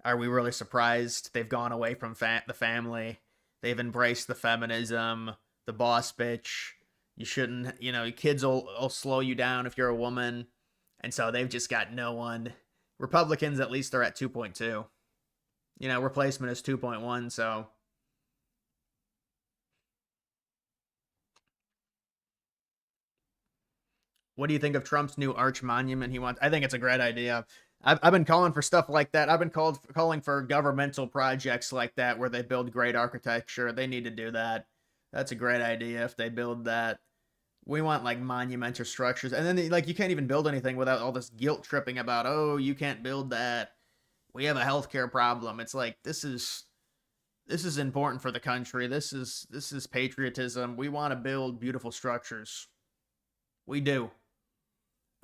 Are we really surprised? They've gone away from the family. They've embraced the feminism, the boss bitch. You shouldn't, kids will slow you down if you're a woman. And so they've just got no one. Republicans, at least, are at 2.2. Replacement is 2.1, so What do you think of Trump's new arch monument he wants? I think it's a great idea. I've been calling for stuff like that. I've been calling for governmental projects like that where they build great architecture. They need to do that. That's a great idea if they build that. We want like monumental structures, and then like you can't even build anything without all this guilt tripping about, oh, you can't build that. We have a healthcare problem. It's like this is important for the country. This is patriotism. We want to build beautiful structures. We do.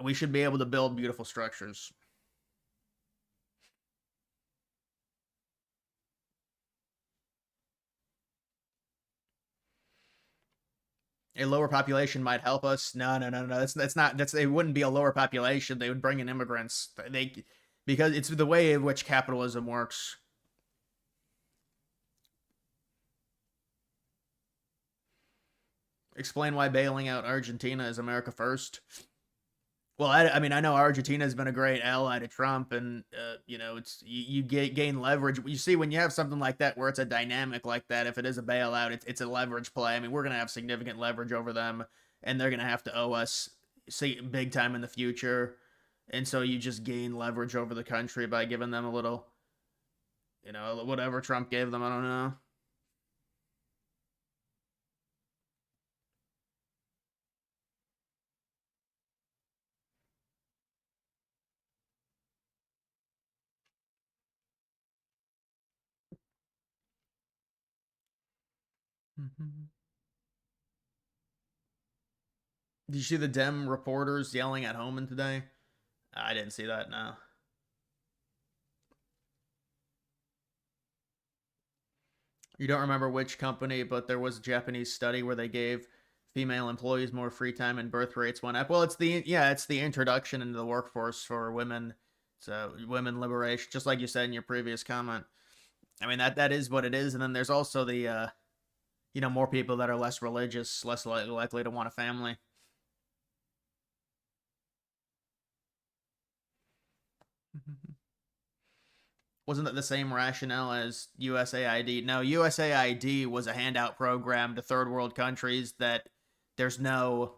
We should be able to build beautiful structures. A lower population might help us. No, no, no, no. That's not. That's it. Wouldn't be a lower population. They would bring in immigrants. They because it's the way in which capitalism works. Explain why bailing out Argentina is America first. Well, I mean, I know Argentina has been a great ally to Trump, and it's you gain leverage. You see, when you have something like that, where it's a dynamic like that, if it is a bailout, it's a leverage play. I mean, we're gonna have significant leverage over them, and they're gonna have to owe us, see, big time in the future, and so you just gain leverage over the country by giving them a little, whatever Trump gave them. I don't know. Mm-hmm. Did you see the Dem reporters yelling at Homan today? I didn't see that. No. You don't remember which company, but there was a Japanese study where they gave female employees more free time and birth rates went up. Well, it's the introduction into the workforce for women. So women liberation, just like you said in your previous comment. I mean that is what it is, and then there's also the more people that are less religious, less likely to want a family. Wasn't that the same rationale as USAID? No, USAID was a handout program to third world countries that there's no.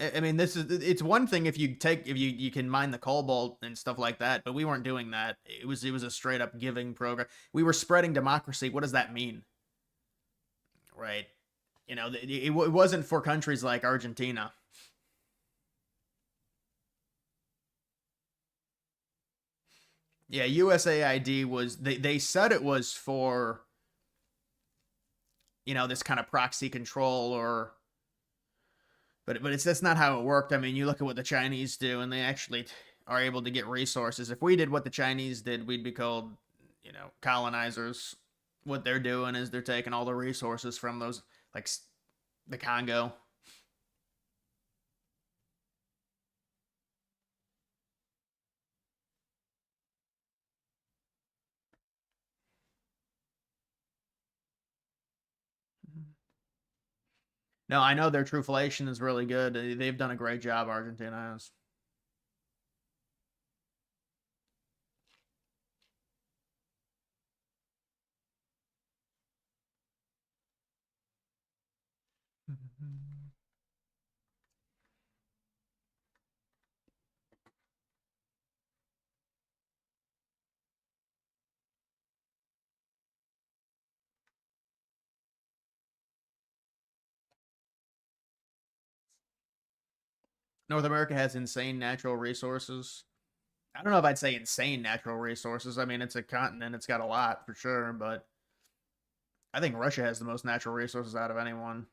I mean, it's one thing if you can mine the cobalt and stuff like that, but we weren't doing that. It was a straight up giving program. We were spreading democracy. What does that mean? Right? It wasn't for countries like Argentina. Yeah, USAID was they said it was for this kind of proxy control or but it's that's not how it worked. I mean, you look at what the Chinese do and they actually are able to get resources. If we did what the Chinese did, we'd be called, colonizers. What they're doing is they're taking all the resources from those like the Congo. No, I know their truflation is really good. They've done a great job, Argentina has. North America has insane natural resources. I don't know if I'd say insane natural resources. I mean, it's a continent, it's got a lot for sure, but I think Russia has the most natural resources out of anyone.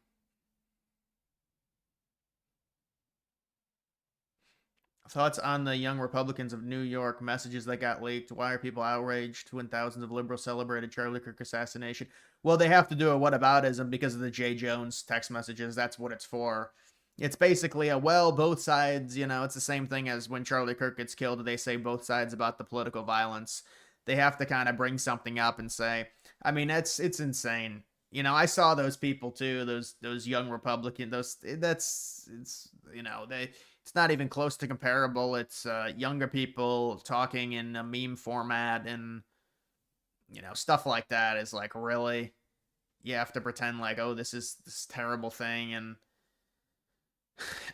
Thoughts on the young Republicans of New York messages that got leaked? Why are people outraged when thousands of liberals celebrated Charlie Kirk assassination? Well, they have to do a whataboutism because of the J. Jones text messages. That's what it's for. It's basically both sides, it's the same thing as when Charlie Kirk gets killed. They say both sides about the political violence. They have to kind of bring something up and say, I mean, it's insane. I saw those people too, those young Republican, it's not even close to comparable. It's younger people talking in a meme format and stuff like that is like, really, you have to pretend like, oh, this is this terrible thing. And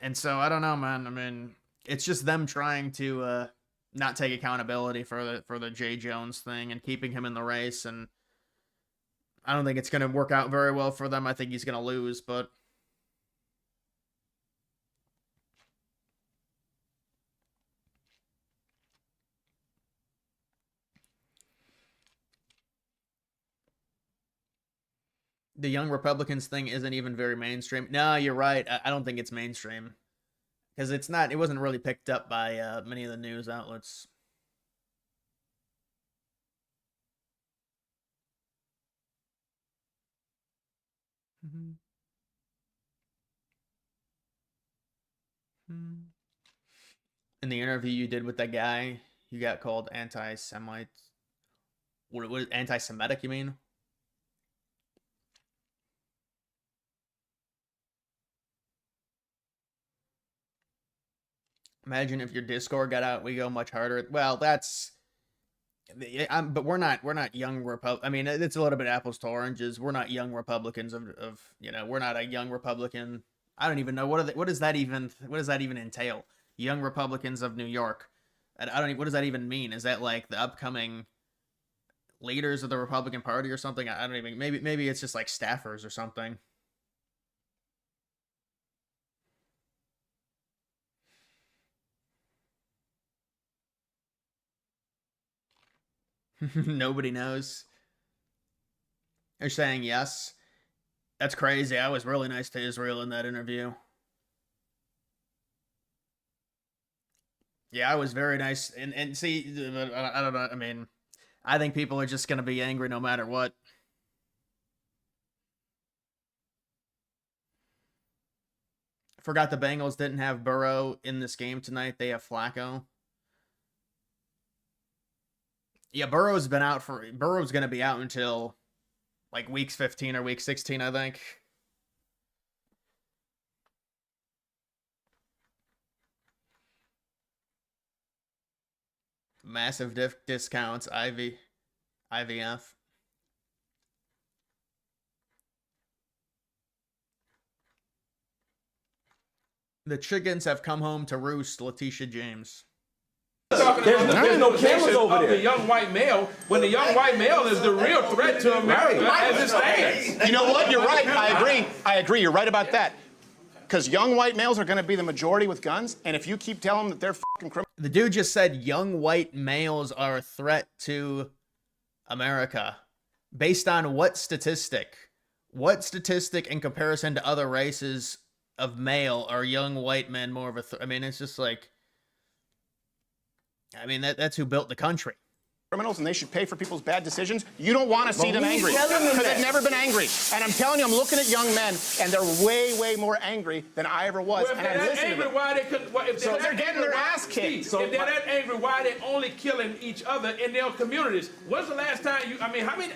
And so I don't know, man. I mean, it's just them trying to not take accountability for the Jay Jones thing and keeping him in the race, and I don't think it's going to work out very well for them. I think he's going to lose, but the Young Republicans thing isn't even very mainstream. No, you're right. I don't think it's mainstream because it's not. It wasn't really picked up by many of the news outlets. Mm-hmm. In the interview you did with that guy, you got called anti-Semite. What anti-Semitic? You mean? Imagine if your Discord got out, we go much harder. Well, that's. But we're not young I mean, it's a little bit apples to oranges. We're not young Republicans of we're not a young Republican. I don't even know what does that even entail? Young Republicans of New York. I don't even, what does that even mean? Is that like the upcoming leaders of the Republican Party or something? I don't even. Maybe it's just like staffers or something. Nobody knows. They're saying yes. That's crazy. I was really nice to Israel in that interview. Yeah, I was very nice. And see, I don't know. I mean, I think people are just going to be angry no matter what. Forgot the Bengals didn't have Burrow in this game tonight. They have Flacco. Yeah, Burrow's going to be out until like week 15 or week 16, I think. Massive discounts, IVF. The chickens have come home to roost, Letitia James. There's no cameras over there. The young white male, when the young white male is the real threat to America as it stands. You know what? You're right. I agree. You're right about that. Because young white males are going to be the majority with guns, and if you keep telling them that they're fucking criminals. The dude just said young white males are a threat to America. Based on what statistic? What statistic in comparison to other races of male are young white men more of a I mean, it's just like, I mean, that's who built the country. Criminals, and they should pay for people's bad decisions. You don't want to see them angry because they've never been angry. And I'm telling you, I'm looking at young men, and they're way, way more angry than I ever was. Well, and I listen to them. Why they could, if so they're getting their ass kicked. So if they're that angry, why are they only killing each other in their communities? When's the last time you? I mean, how many?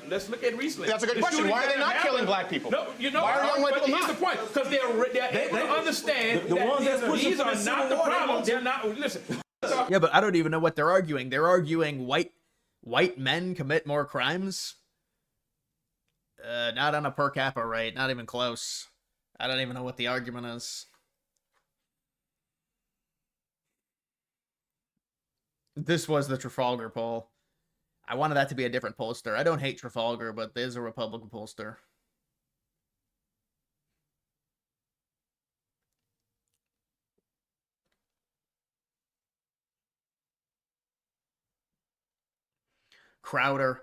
Let's look at recently. That's a good question. Why are they not killing black people? No, you know. Why are young white people not? Here's the point: because they're able to understand that these are not the problem. They're not. Listen. Yeah, but I don't even know what they're arguing. They're arguing white men commit more crimes? Not on a per capita rate. Not even close. I don't even know what the argument is. This was the Trafalgar poll. I wanted that to be a different pollster. I don't hate Trafalgar, but there's a Republican pollster. Crowder.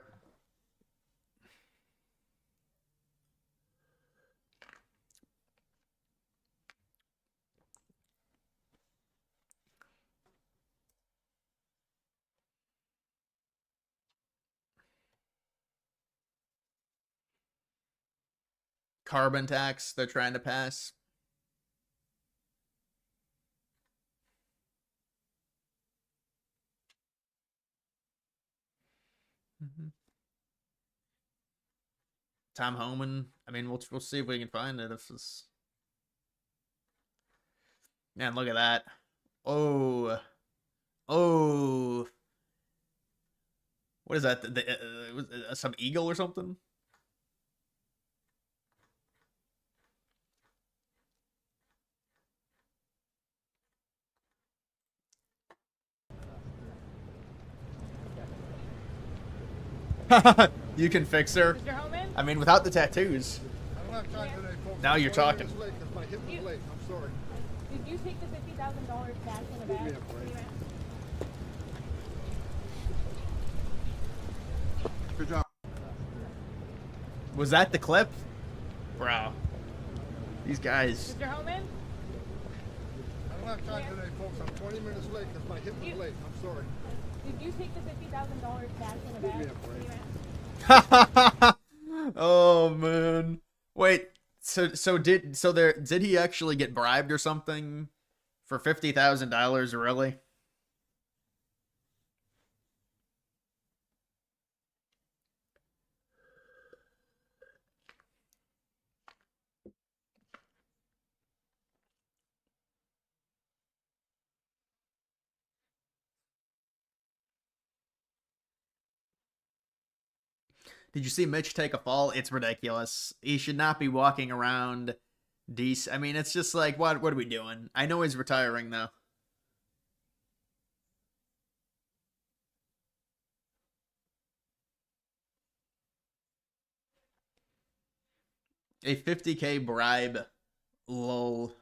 Carbon tax they're trying to pass. Tom Homan. I mean, we'll see if we can find it. If this, man, look at that. Oh, what is that? Some eagle or something? You can fix her. Mr. Homan? I mean, without the tattoos. I don't have time today, folks. Now I'm you're 20 talking. minutes late 'cause my hip was late. I'm sorry. Did you take the $50,000 cash in the bag? Good job. Was that the clip? Bro. These guys. Mr. Homan? I don't have time today, folks. I'm 20 minutes late because my hip was late. I'm sorry. Did you take the $50,000 cash in the bag? Oh man. Wait. Did he actually get bribed or something for $50,000? Really? Did you see Mitch take a fall? It's ridiculous. He should not be walking around decent. I mean, it's just like, what are we doing? I know he's retiring though. A 50K bribe. Lol.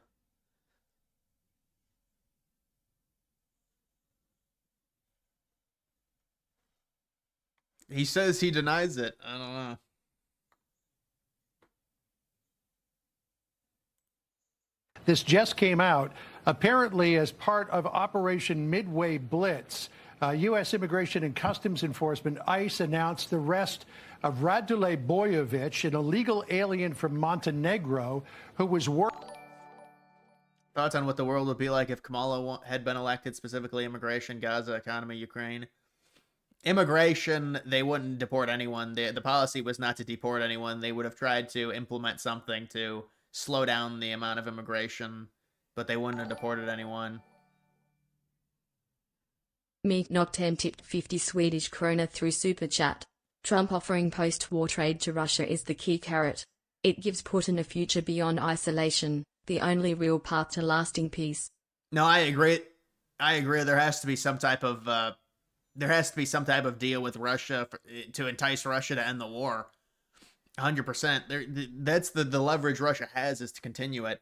He says he denies it. I don't know. This just came out. Apparently, as part of Operation Midway Blitz, U.S. Immigration and Customs Enforcement, ICE, announced the arrest of Radule Bojovic, an illegal alien from Montenegro who was working. Thoughts on what the world would be like if Kamala had been elected, specifically immigration, Gaza, economy, Ukraine? Immigration, they wouldn't deport anyone. The policy was not to deport anyone. They would have tried to implement something to slow down the amount of immigration, but they wouldn't have deported anyone. Meek Noctem tipped 50 Swedish krona through Super Chat. Trump offering post-war trade to Russia is the key carrot. It gives Putin a future beyond isolation, the only real path to lasting peace. No, I agree. There has to be some type of deal with Russia to entice Russia to end the war. 100%. That's the leverage Russia has, is to continue it.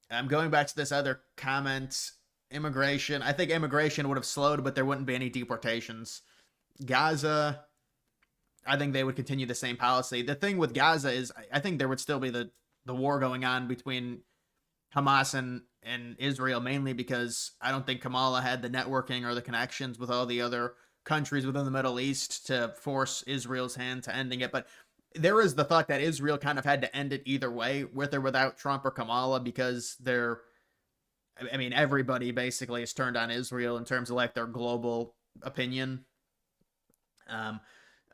I'm going back to this other comment. Immigration. I think immigration would have slowed, but there wouldn't be any deportations. Gaza, I think they would continue the same policy. The thing with Gaza is, I think there would still be the war going on between Hamas and Israel, mainly because I don't think Kamala had the networking or the connections with all the other countries within the Middle East to force Israel's hand to ending it. But there is the thought that Israel kind of had to end it either way, with or without Trump or Kamala, because everybody basically has turned on Israel in terms of like their global opinion.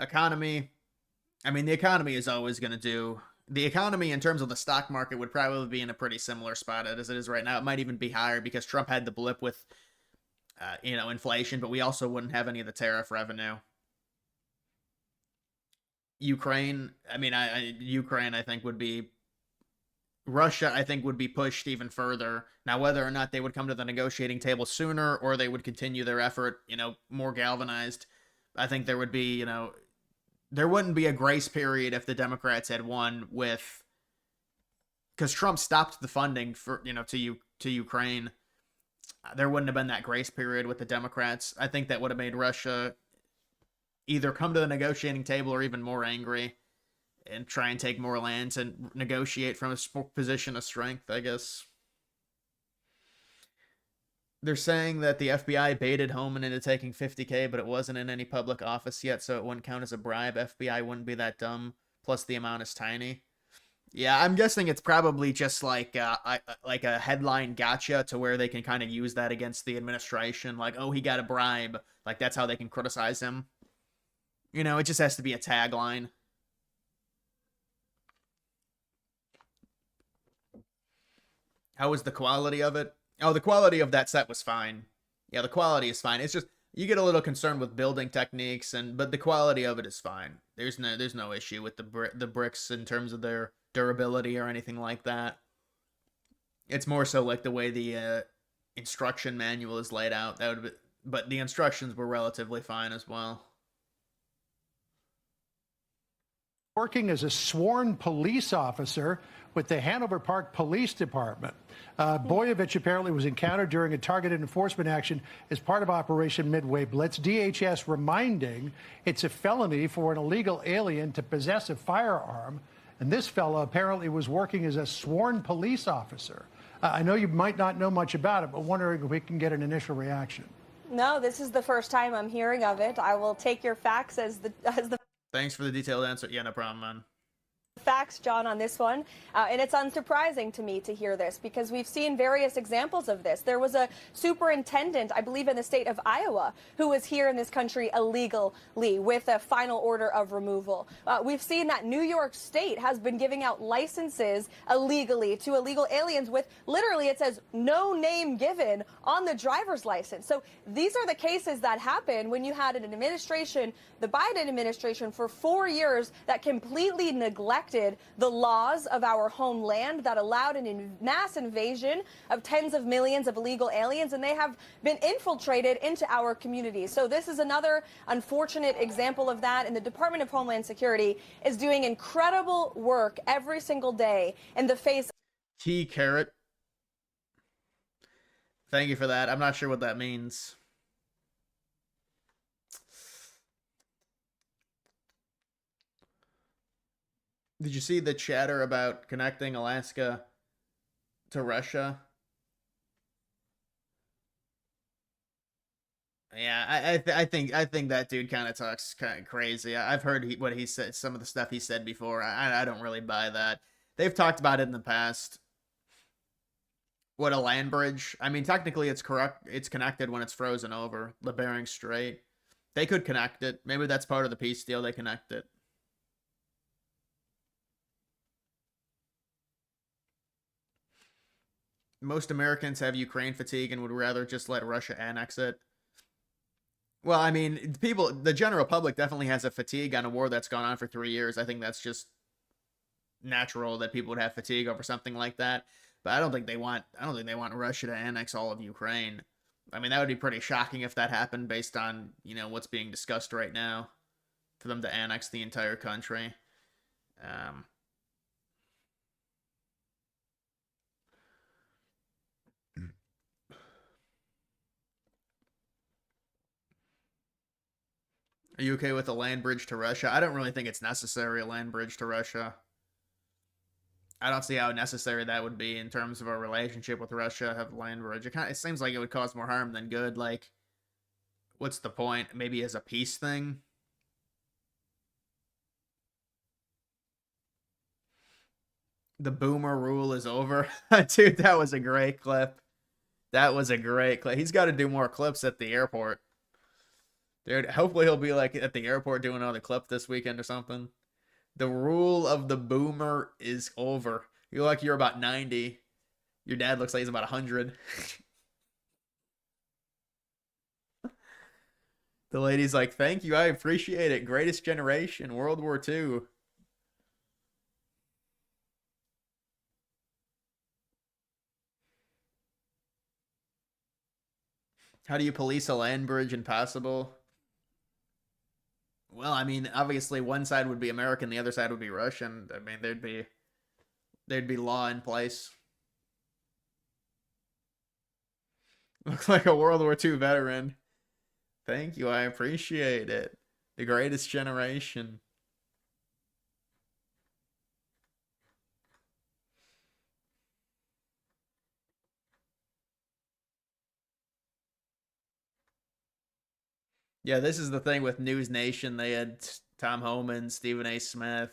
Economy. The economy is always going to do. The economy in terms of the stock market would probably be in a pretty similar spot as it is right now. It might even be higher because Trump had the blip with, inflation, but we also wouldn't have any of the tariff revenue. Ukraine, Ukraine, I think would be. Russia, I think, would be pushed even further. Now, whether or not they would come to the negotiating table sooner or they would continue their effort, more galvanized, I think there would be, there wouldn't be a grace period if the Democrats had won with, because Trump stopped the funding for, to Ukraine. There wouldn't have been that grace period with the Democrats. I think that would have made Russia either come to the negotiating table or even more angry and try and take more lands and negotiate from a position of strength, I guess. They're saying that the FBI baited Homan into taking $50K, but it wasn't in any public office yet, so it wouldn't count as a bribe. FBI wouldn't be that dumb. Plus, the amount is tiny. Yeah, I'm guessing it's probably just like a headline gotcha to where they can kind of use that against the administration. Like, oh, he got a bribe. Like, that's how they can criticize him. It just has to be a tagline. How was the quality of it? Oh, the quality of that set was fine. Yeah, the quality is fine. It's just you get a little concerned with building techniques, but the quality of it is fine. There's no issue with the bricks in terms of their durability or anything like that. It's more so like the way the instruction manual is laid out. But the instructions were relatively fine as well. working as a sworn police officer with the Hanover Park Police Department. Boyovich apparently was encountered during a targeted enforcement action as part of Operation Midway Blitz. DHS reminding it's a felony for an illegal alien to possess a firearm. And this fellow apparently was working as a sworn police officer. I know you might not know much about it, but wondering if we can get an initial reaction. No, this is the first time I'm hearing of it. I will take your facts as the Thanks for the detailed answer. Yeah, no problem, man. facts, John, on this one. And it's unsurprising to me to hear this because we've seen various examples of this. There was a superintendent, I believe in the state of Iowa, who was here in this country illegally with a final order of removal. We've seen that New York State has been giving out licenses illegally to illegal aliens with literally, it says, no name given on the driver's license. So these are the cases that happen when you had an administration, the Biden administration, for 4 years that completely neglected the laws of our homeland, that allowed mass invasion of tens of millions of illegal aliens, and they have been infiltrated into our communities. So this is another unfortunate example of that, and the Department of Homeland Security is doing incredible work every single day in the face. Key carrot. Thank you for that. I'm not sure what that means. Did you see the chatter about connecting Alaska to Russia? Yeah, I think that dude kind of talks kind of crazy. I've heard what he said, some of the stuff he said before. I don't really buy that. They've talked about it in the past. What, a land bridge? I mean, technically it's correct. It's connected when it's frozen over the Bering Strait. They could connect it. Maybe that's part of the peace deal. They connect it. Most Americans have Ukraine fatigue and would rather just let Russia annex it. Well, I mean, the general public definitely has a fatigue on a war that's gone on for 3 years. I think that's just natural that people would have fatigue over something like that. But I don't think they want Russia to annex all of Ukraine. I mean, that would be pretty shocking if that happened based on, what's being discussed right now, for them to annex the entire country. Are you okay with a land bridge to Russia? I don't really think it's necessary, a land bridge to Russia. I don't see how necessary that would be in terms of our relationship with Russia, have a land bridge. It seems like it would cause more harm than good. Like, what's the point? Maybe as a peace thing? The boomer rule is over. Dude, that was a great clip. That was a great clip. He's got to do more clips at the airport. Dude, hopefully he'll be like at the airport doing another clip this weekend or something. The rule of the boomer is over. You look like you're about 90. Your dad looks like he's about 100. The lady's like, thank you, I appreciate it. Greatest generation, World War II. How do you police a land bridge? Impossible. Well, I mean, obviously one side would be American, the other side would be Russian. I mean, there'd be law in place. Looks like a World War II veteran. Thank you, I appreciate it. The greatest generation. Yeah, this is the thing with News Nation. They had Tom Homan, Stephen A. Smith.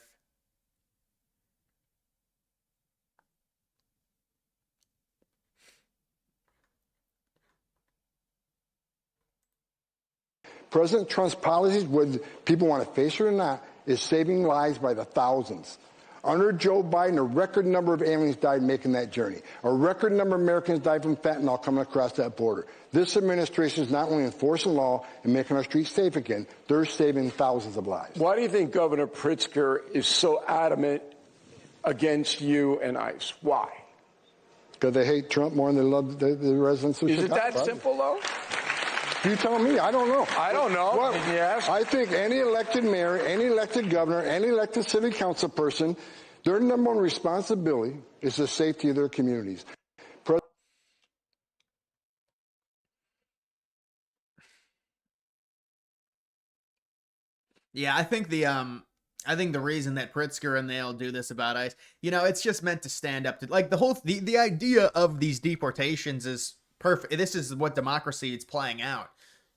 President Trump's policies, whether people want to face it or not, is saving lives by the thousands. Under Joe Biden, a record number of aliens died making that journey. A record number of Americans died from fentanyl coming across that border. This administration is not only enforcing law and making our streets safe again, they're saving thousands of lives. Why do you think Governor Pritzker is so adamant against you and ICE? Why? Because they hate Trump more than they love the residents of Chicago. Is it that simple, though? You tell me. I don't know. I don't know. Well, Yes. I think any elected mayor, any elected governor, any elected city council person, their number one responsibility is the safety of their communities. Yeah, I think the reason that Pritzker and they'll do this about ICE, it's just meant to stand up to, like, the idea of these deportations is perfect. This is what democracy is playing out.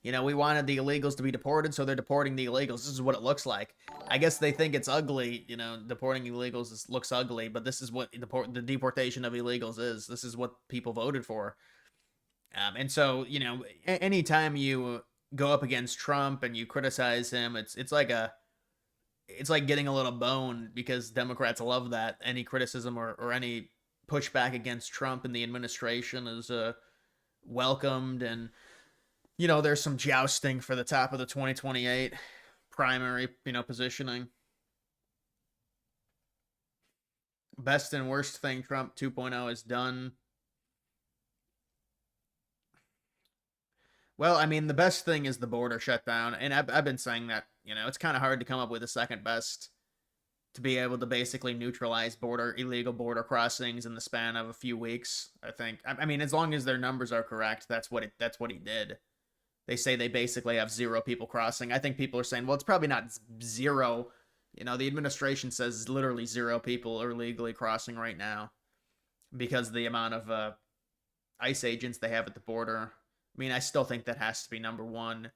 We wanted the illegals to be deported, so they're deporting the illegals. This is what it looks like. I guess they think it's ugly, deporting illegals looks ugly, but this is what the deportation of illegals is. This is what people voted for. And so, anytime you go up against Trump and you criticize him, it's like getting a little bone, because Democrats love that. Any criticism or any pushback against Trump and the administration is welcomed, and there's some jousting for the top of the 2028 primary, positioning. Best and worst thing Trump 2.0 has done. Well, I mean, the best thing is the border shutdown, and I've been saying that, it's kind of hard to come up with a second best to be able to basically neutralize illegal border crossings in the span of a few weeks, I think. I mean, as long as their numbers are correct, that's what he did. They say they basically have 0 people crossing. I think people are saying, well, it's probably not 0. The administration says literally 0 people are legally crossing right now because of the amount of ICE agents they have at the border. I mean, I still think that has to be number one.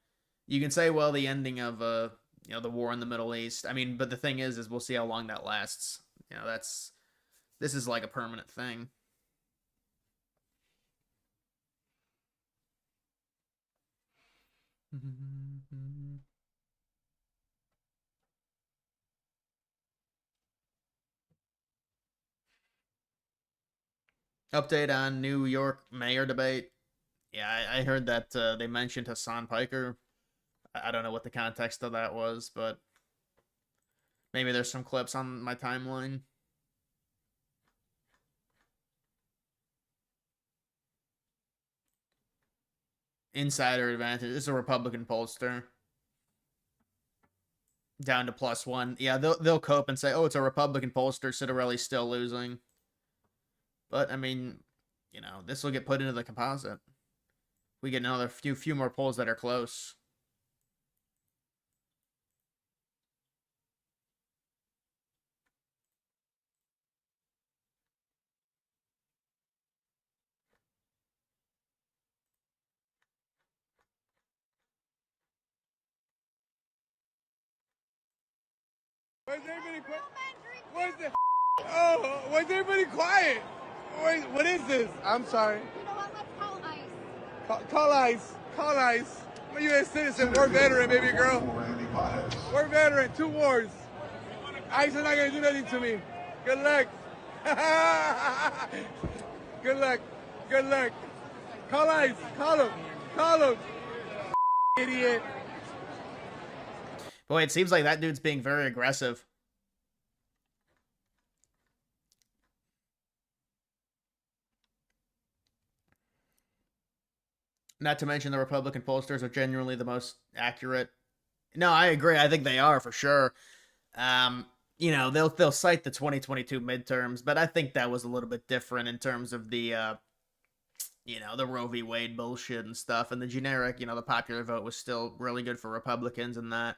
You can say, well, the ending of the war in the Middle East. I mean, but the thing is we'll see how long that lasts. This is like a permanent thing. Update on New York mayor debate. Yeah, I heard that they mentioned Hassan Piker. I don't know what the context of that was, but maybe there's some clips on my timeline. Insider advantage. This is a Republican pollster. Down to +1. Yeah, they'll cope and say, oh, it's a Republican pollster. Citarelli's still losing. But, I mean, this will get put into the composite. We get another few more polls that are close. Why is everybody quiet? Why is everybody quiet? What is this? I'm sorry. You know what? Let's call ICE. Call ICE. Call ICE. I'm a U.S. citizen. War veteran, baby girl. War veteran. 2 wars. ICE is not going to do nothing to me. Good luck. Good luck. Good luck. Call ICE. Call them. Call them. Idiot. Boy, it seems like that dude's being very aggressive. Not to mention the Republican pollsters are genuinely the most accurate. No, I agree. I think they are for sure. They'll cite the 2022 midterms, but I think that was a little bit different in terms of the the Roe v. Wade bullshit and stuff, and the generic, the popular vote was still really good for Republicans and that.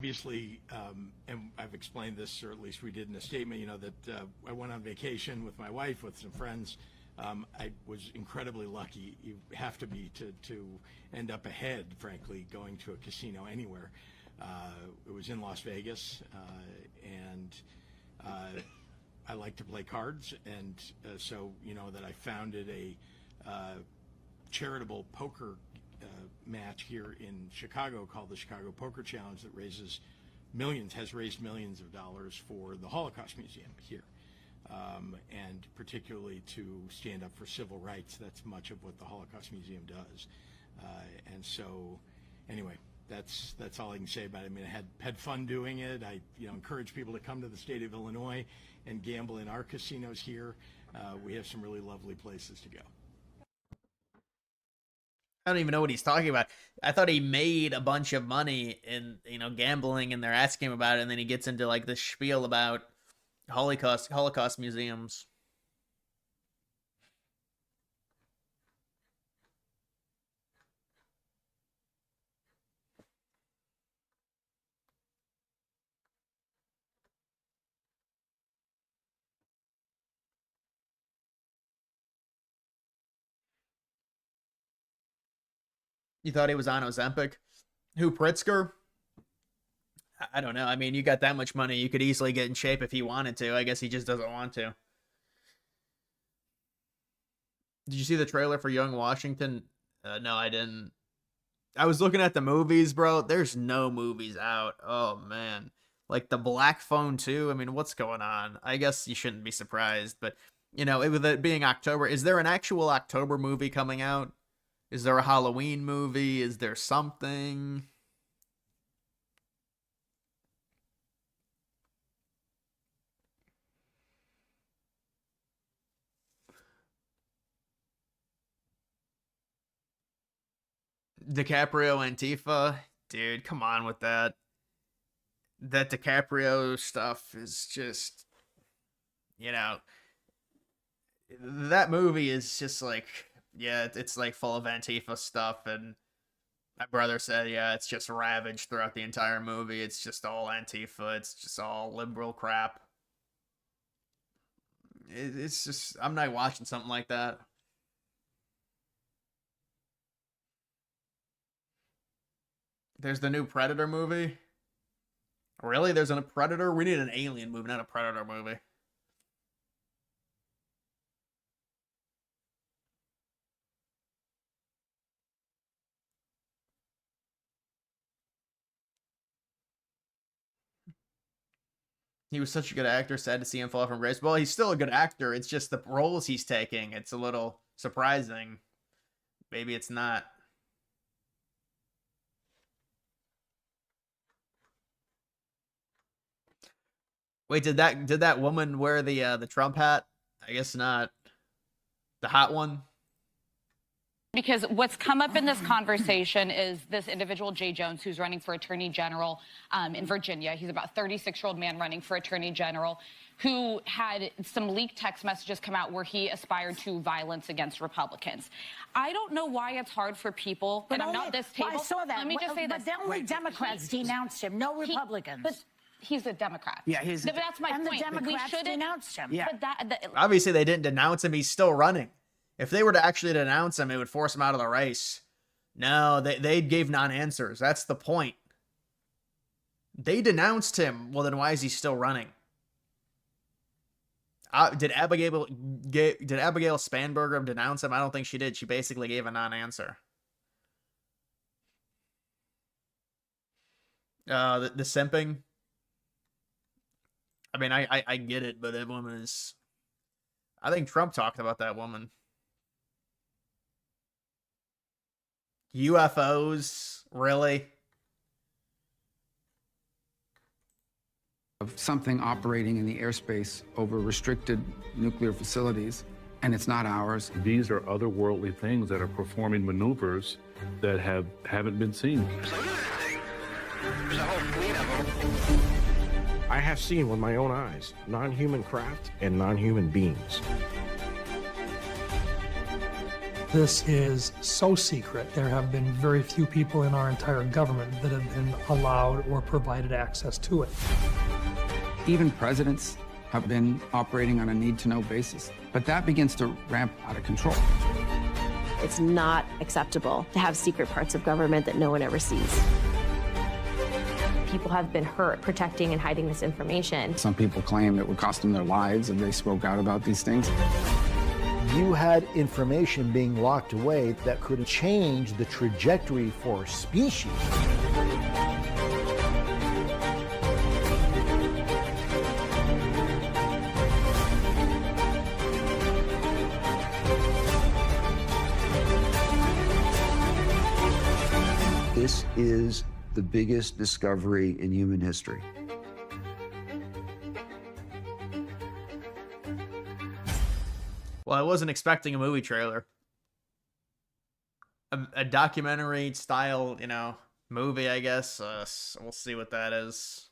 Obviously, and I've explained this, or at least we did in a statement, that I went on vacation with my wife, with some friends. I was incredibly lucky. You have to be to end up ahead, frankly, going to a casino anywhere. It was in Las Vegas, and I like to play cards, and so that I founded a charitable poker match here in Chicago called the Chicago Poker Challenge that has raised millions of dollars for the Holocaust Museum here, and particularly to stand up for civil rights. That's much of what the Holocaust Museum does. And so, anyway, that's all I can say about it. I mean, I had fun doing it. I encourage people to come to the state of Illinois and gamble in our casinos here. We have some really lovely places to go. I don't even know what he's talking about. I thought he made a bunch of money in gambling, and they're asking him about it, and then he gets into like this spiel about Holocaust museums. You thought he was on Ozempic? Who, Pritzker? I don't know. I mean, you got that much money, you could easily get in shape if he wanted to. I guess he just doesn't want to. Did you see the trailer for Young Washington? No, I didn't. I was looking at the movies, bro. There's no movies out. Oh, man. Like the Black Phone 2. I mean, what's going on? I guess you shouldn't be surprised. But, with it being October, is there an actual October movie coming out? Is there a Halloween movie? Is there something? DiCaprio Antifa? Dude, come on with that. That DiCaprio stuff is just, that movie is just like, yeah, it's like full of Antifa stuff, and my brother said, yeah, it's just ravaged throughout the entire movie. It's just all Antifa. It's just all liberal crap. It's just, I'm not watching something like that. There's the new Predator movie. Really? There's a Predator? We need an Alien movie, not a Predator movie. He was such a good actor. Sad to see him fall from grace. Well, he's still a good actor. It's just the roles he's taking. It's a little surprising. Maybe it's not. Wait, did that woman wear the Trump hat? I guess not. The hot one? Because what's come up in this conversation is this individual, Jay Jones, who's running for Attorney General in Virginia. He's about a 36-year-old man running for Attorney General who had some leaked text messages come out where he aspired to violence against Republicans. I don't know why it's hard for people, and I'm not this table. I saw that. Let me just say but this. Only Democrats denounced him, no Republicans. But he's a Democrat. Yeah, he's. But that's my point. point. The Democrats denounced him. Yeah. But Obviously, they didn't denounce him. He's still running. If they were to actually denounce him, it would force him out of the race. No, they gave non-answers. That's the point. They denounced him. Well, then why is he still running? Did Abigail Spanberger denounce him? I don't think she did. She basically gave a non-answer. The simping. I mean, I get it, but that woman is. I think Trump talked about that woman. UFOs, really? Of something operating in the airspace over restricted nuclear facilities, and it's not ours. These are otherworldly things that are performing maneuvers that haven't been seen. There's a whole fleet of them. I have seen with my own eyes non-human craft and non-human beings. This is so secret. There have been very few people in our entire government that have been allowed or provided access to it. Even presidents have been operating on a need-to-know basis, but that begins to ramp out of control. It's not acceptable to have secret parts of government that no one ever sees. People have been hurt protecting and hiding this information. Some people claim it would cost them their lives if they spoke out about these things. You had information being locked away that could change the trajectory for a species. This is the biggest discovery in human history. Well, I wasn't expecting a movie trailer. A documentary style, you know, movie, I guess. We'll see what that is.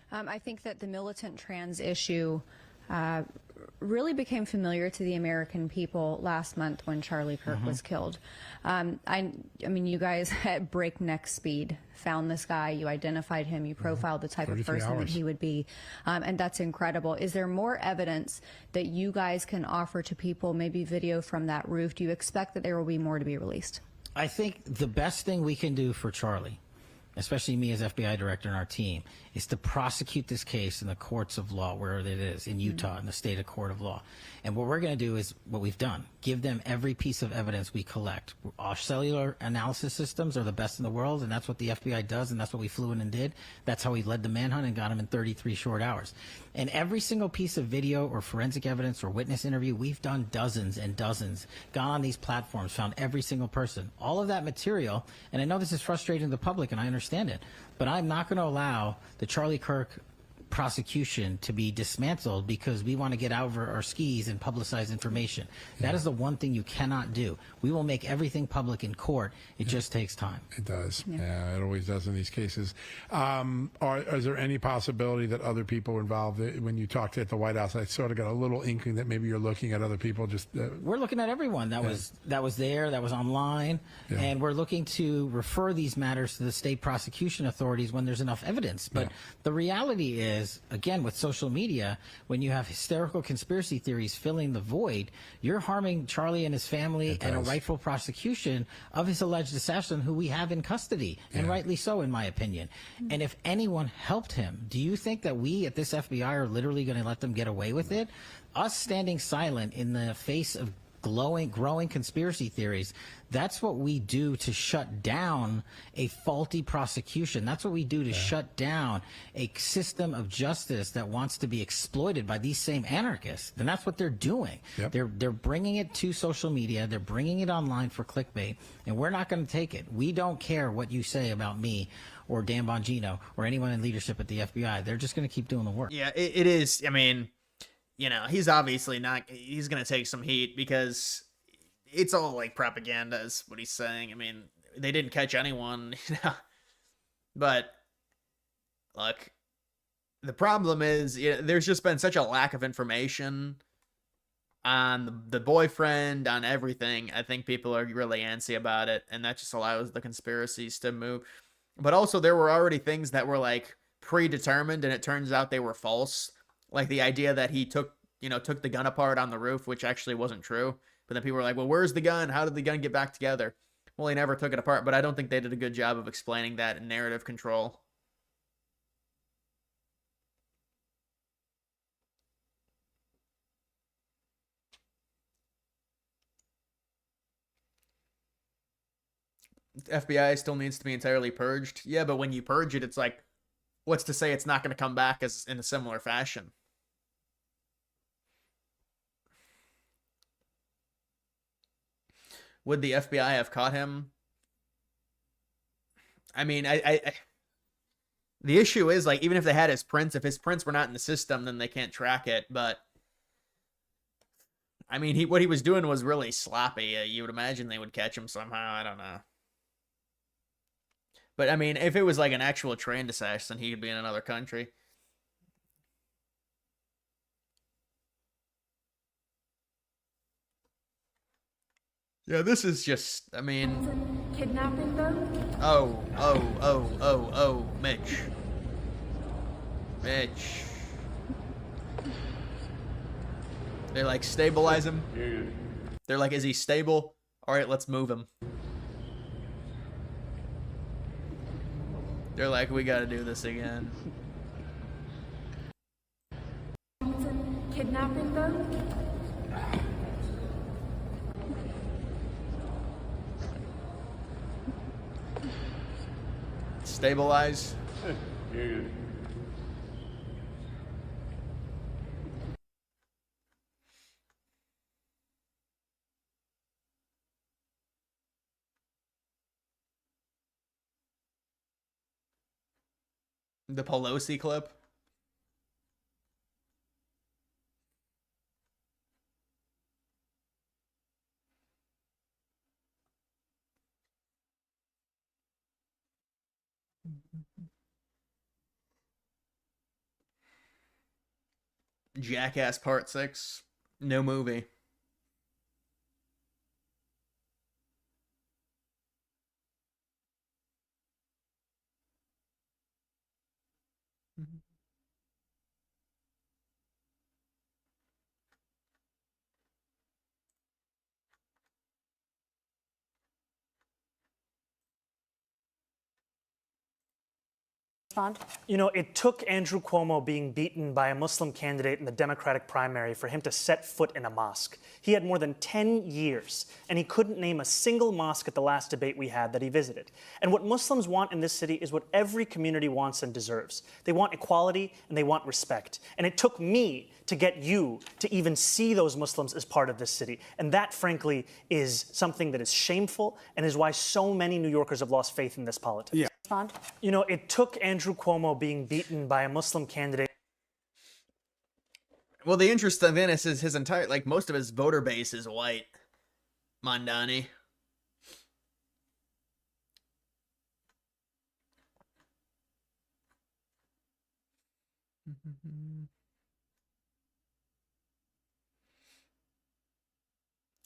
I think that the militant trans issue really became familiar to the American people last month when Charlie Kirk was killed. I mean, you guys at breakneck speed found this guy, you identified him, you profiled the type of person that he would be, and that's incredible. Is there more evidence that you guys can offer to people, maybe video from that roof? Do you expect that there will be more to be released? I think the best thing we can do for Charlie, especially me as FBI director and our team, is to prosecute this case in the courts of law, where it is, in Utah, in the state of court of law. And what we're going to do is what we've done. Give them every piece of evidence we collect. Our cellular analysis systems are the best in the world, and that's what the FBI does, and that's what we flew in and did. That's how we led the manhunt and got him in 33 short hours. And every single piece of video or forensic evidence or witness interview, we've done dozens and dozens, gone on these platforms, found every single person. All of that material, and I know this is frustrating to the public, and I understand it, but I'm not going to allow the Charlie Kirk prosecution to be dismantled because we want to get over our skis and publicize information. That is the one thing you cannot do. We will make everything public in court. It just takes time. It does. Yeah, it always does in these cases. Is there any possibility that other people were involved? When you talked at the White House, I sort of got a little inkling that maybe you're looking at other people. We're looking at everyone that was there, that was online, and we're looking to refer these matters to the state prosecution authorities when there's enough evidence. But the reality is, again, with social media, when you have hysterical conspiracy theories filling the void, you're harming Charlie and his family and a rightful prosecution of his alleged assassin, who we have in custody, and rightly so, in my opinion. And if anyone helped him, do you think that we at this FBI are literally going to let them get away with it? Us standing silent in the face of growing conspiracy theories, that's what we do to shut down a faulty prosecution. That's what we do to shut down a system of justice that wants to be exploited by these same anarchists. And that's what they're doing. They're bringing it to social media. They're bringing it online for clickbait, and we're not going to take it. We don't care what you say about me or Dan Bongino or anyone in leadership at the FBI. They're just going to keep doing the work. Yeah, it is. I mean, you know, he's obviously not, he's going to take some heat because it's all like propaganda is what he's saying. I mean, they didn't catch anyone, you know. But look, the problem is there's just been such a lack of information on the boyfriend, on everything. I think people are really antsy about it, and that just allows the conspiracies to move. But also there were already things that were like predetermined, and it turns out they were false. Like the idea that he took the gun apart on the roof, which actually wasn't true. But then people were like, well, where's the gun? How did the gun get back together? Well, he never took it apart, but I don't think they did a good job of explaining that in narrative control. FBI still needs to be entirely purged. Yeah, but when you purge it, it's like, what's to say it's not going to come back as in a similar fashion? Would the FBI have caught him? I mean, the issue is, like, even if they had his prints, if his prints were not in the system, then they can't track it. But I mean, what he was doing was really sloppy. You would imagine they would catch him somehow. I don't know. But I mean, if it was like an actual trained assassin, he could be in another country. Yeah, this is just, I mean... Kidnapping them? Oh, Mitch. Mitch. They're like, stabilize him. They're like, is he stable? Alright, let's move him. They're like, we gotta do this again. Kidnapping them? Stabilize. The Pelosi clip. Jackass Part 6. No movie. You know, it took Andrew Cuomo being beaten by a Muslim candidate in the Democratic primary for him to set foot in a mosque. He had more than 10 years, and he couldn't name a single mosque at the last debate we had that he visited. And what Muslims want in this city is what every community wants and deserves. They want equality, and they want respect. And it took me to get you to even see those Muslims as part of this city. And that, frankly, is something that is shameful and is why so many New Yorkers have lost faith in this politics. Yeah. You know, it took Andrew Cuomo being beaten by a Muslim candidate. Well, the interesting thing is his entire, like, most of his voter base is white. Mondani.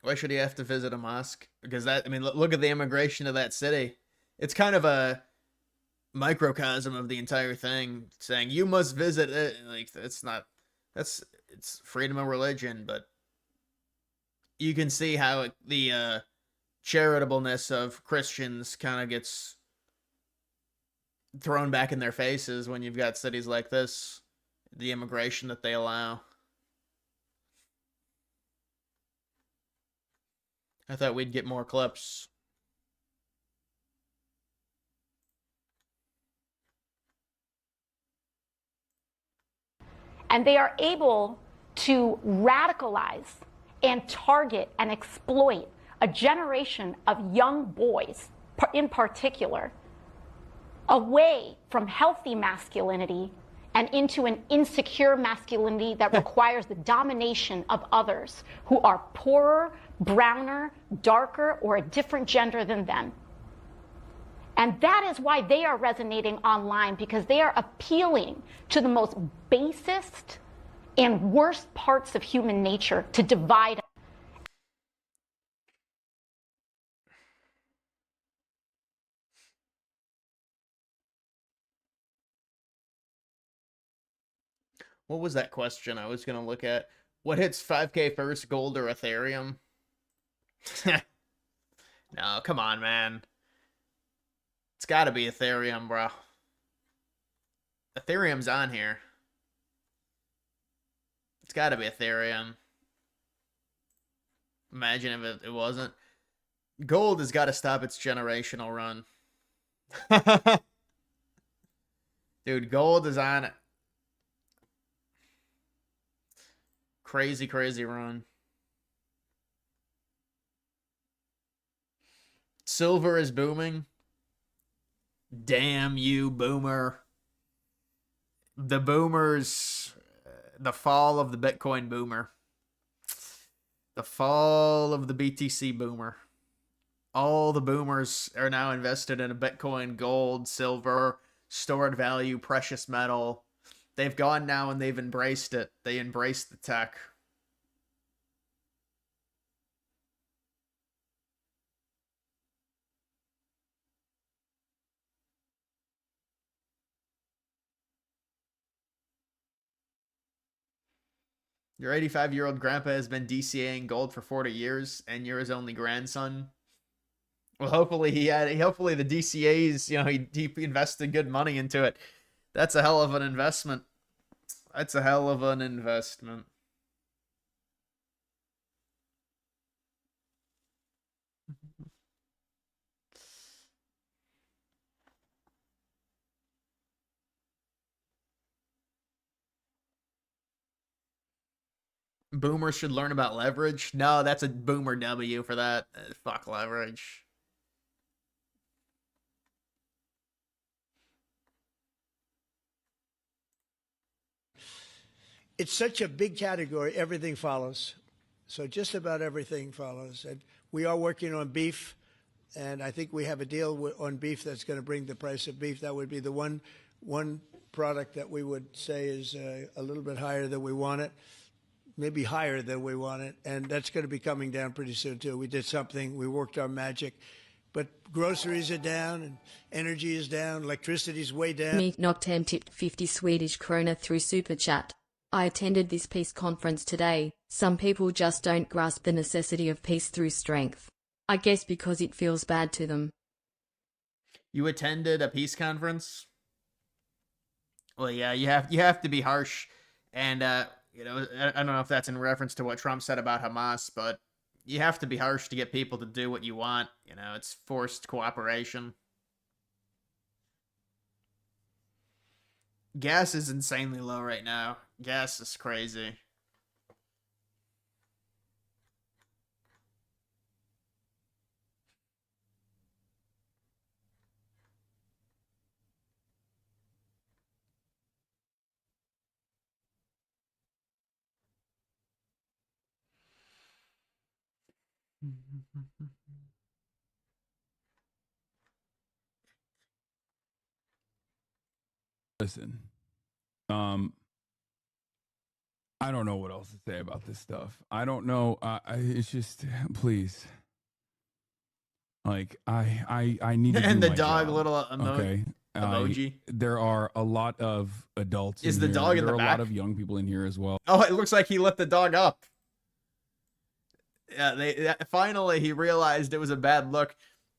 Why should he have to visit a mosque? Because that, I mean, look at the immigration of that city. It's kind of a microcosm of the entire thing, saying you must visit it. Like, it's freedom of religion, but you can see how the charitableness of Christians kind of gets thrown back in their faces when you've got cities like this, the immigration that they allow. I thought we'd get more clips. And they are able to radicalize and target and exploit a generation of young boys, in particular, away from healthy masculinity and into an insecure masculinity that requires the domination of others who are poorer, browner, darker, or a different gender than them. And that is why they are resonating online, because they are appealing to the most basest and worst parts of human nature to divide. What was that question I was going to look at? What hits 5K first, gold or Ethereum? No, come on, man. It's got to be Ethereum, bro. Ethereum's on here. It's got to be Ethereum. Imagine if it wasn't. Gold has got to stop its generational run. Dude, gold is on it. Crazy, crazy run. Silver is booming. Damn you, boomer. The boomers, the fall of the Bitcoin boomer. The fall of the BTC boomer. All the boomers are now invested in a Bitcoin, gold, silver, stored value, precious metal. They've gone now and they've embraced it. They embraced the tech. Your 85-year-old grandpa has been DCAing gold for 40 years, and you're his only grandson. Well, hopefully hopefully the DCA's, he invested good money into it. That's a hell of an investment. That's a hell of an investment. Boomers should learn about leverage. No, that's a boomer W for that. Fuck leverage. it's such a big category, everything follows. So just about everything follows. And we are working on beef, and I think we have a deal on beef that's going to bring the price of beef. That would be the one product that we would say is a little bit higher than we want it, maybe higher than we want it, and that's going to be coming down pretty soon too. We did something, we worked our magic, but groceries are down, and energy is down, electricity's way down. Meek Noctem tipped 50 Swedish krona through Super Chat. I attended this peace conference today. Some people just don't grasp the necessity of peace through strength. I guess because it feels bad to them. You attended a peace conference? Well, yeah, you have to be harsh, and you know, I don't know if that's in reference to what Trump said about Hamas, but you have to be harsh to get people to do what you want. You know, it's forced cooperation. Gas is insanely low right now. Gas is crazy. Listen, I don't know what else to say about this stuff. I don't know. It's just, please. Like, I need to And do the my dog job. little Okay. emoji. There are a lot of adults. Is in the here. dog in there the are a lot back? of young people in here as well. Oh, it looks like he let the dog up. Yeah, finally he realized it was a bad look.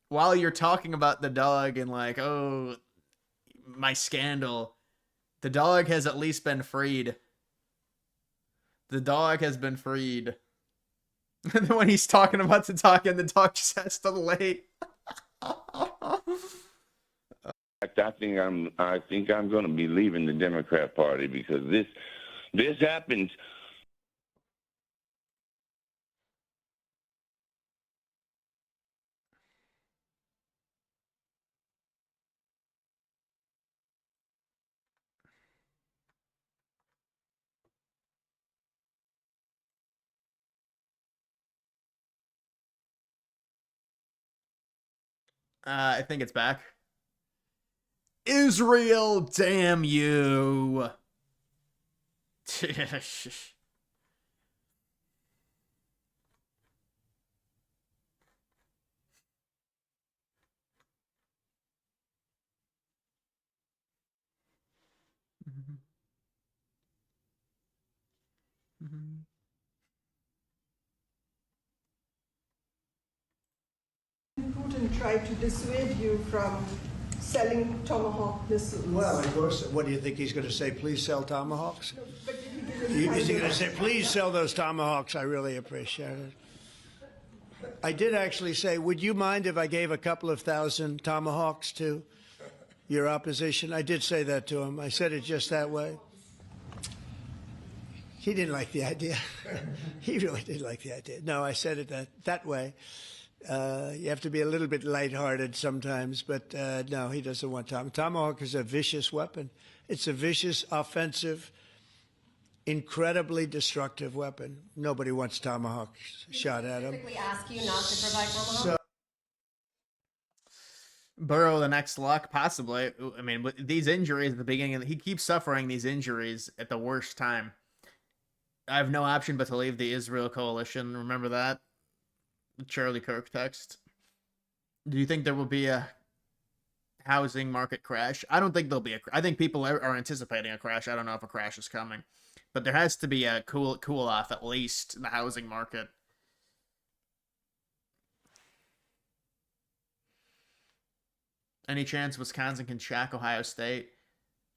While you're talking about the dog and like, oh, my scandal, the dog has at least been freed. The dog has been freed. And then when he's talking about the dog, and the dog just has to lay. I think I'm going to be leaving the Democrat Party because this happens. I think it's back. Israel, damn you. Putin tried to dissuade you from selling Tomahawk missiles. Well, of course, what do you think he's going to say? Please sell Tomahawks? Is he going to say, please sell those Tomahawks? I really appreciate it. I did actually say, would you mind if I gave a couple of thousand Tomahawks to your opposition? I did say that to him. I said it just that way. He didn't like the idea. He really didn't like the idea. No, I said it that way. You have to be a little bit lighthearted sometimes, but no, he doesn't want Tomahawk is a vicious weapon. It's a vicious, offensive, incredibly destructive weapon. Nobody wants Tomahawk shot at him. Ask you not to provide Tomahawk. Burrow the next luck, possibly. I mean, with these injuries at the beginning, he keeps suffering these injuries at the worst time. I have no option but to leave the Israel coalition. Remember that? The Charlie Kirk text. Do you think there will be a housing market crash? I don't think there'll be I think people are anticipating a crash. I don't know if a crash is coming. But there has to be a cool off, at least, in the housing market. Any chance Wisconsin can shack Ohio State?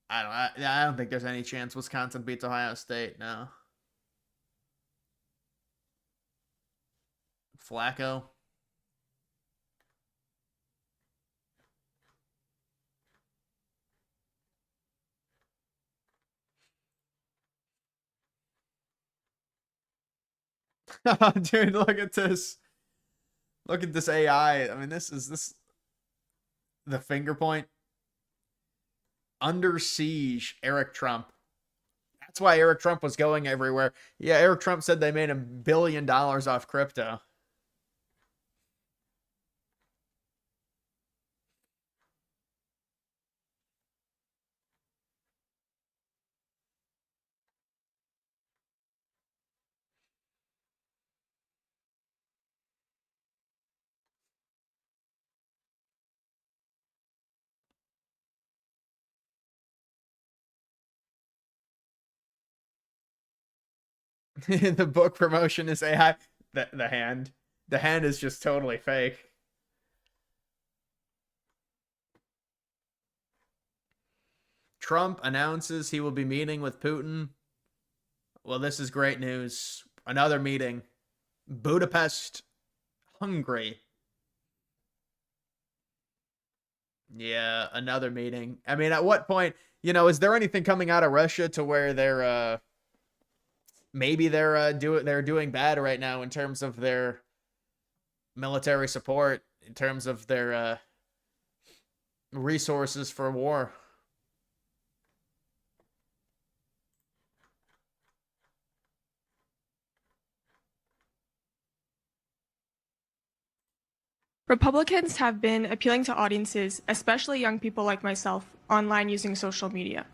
I don't think there's any chance Wisconsin beats Ohio State, no. Flacco. Dude, look at this. Look at this AI. I mean, this the finger point. Under siege, Eric Trump. That's why Eric Trump was going everywhere. Yeah, Eric Trump said they made $1 billion off crypto. The book promotion is AI. The hand. The hand is just totally fake. Trump announces he will be meeting with Putin. Well, this is great news. Another meeting. Budapest, Hungary. Yeah, another meeting. I mean, at what point, is there anything coming out of Russia to where they're maybe they're doing bad right now in terms of their military support, in terms of their resources for war? Republicans have been appealing to audiences, especially young people like myself, online using social media.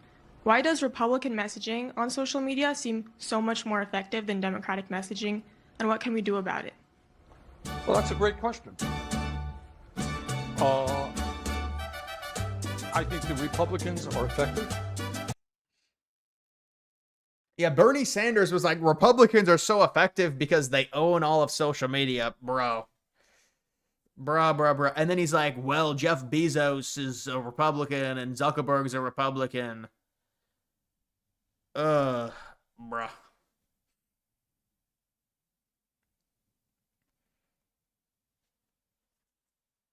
Why does Republican messaging on social media seem so much more effective than Democratic messaging, and what can we do about it? Well, that's a great question. I think the Republicans are effective. Yeah, Bernie Sanders was like, Republicans are so effective because they own all of social media, bro. Bruh. And then he's like, well, Jeff Bezos is a Republican and Zuckerberg's a Republican. Bruh.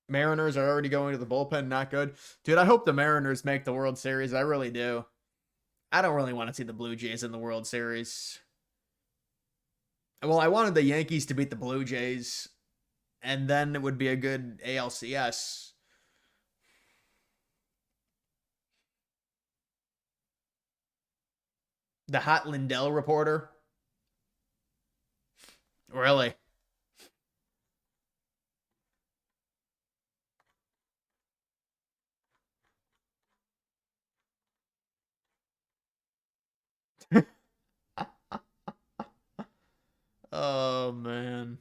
Mariners are already going to the bullpen. Not good. Dude, I hope the Mariners make the World Series. I really do. I don't really want to see the Blue Jays in the World Series. Well, I wanted the Yankees to beat the Blue Jays, and then it would be a good ALCS. The hot Lindell reporter? Really? Oh, man.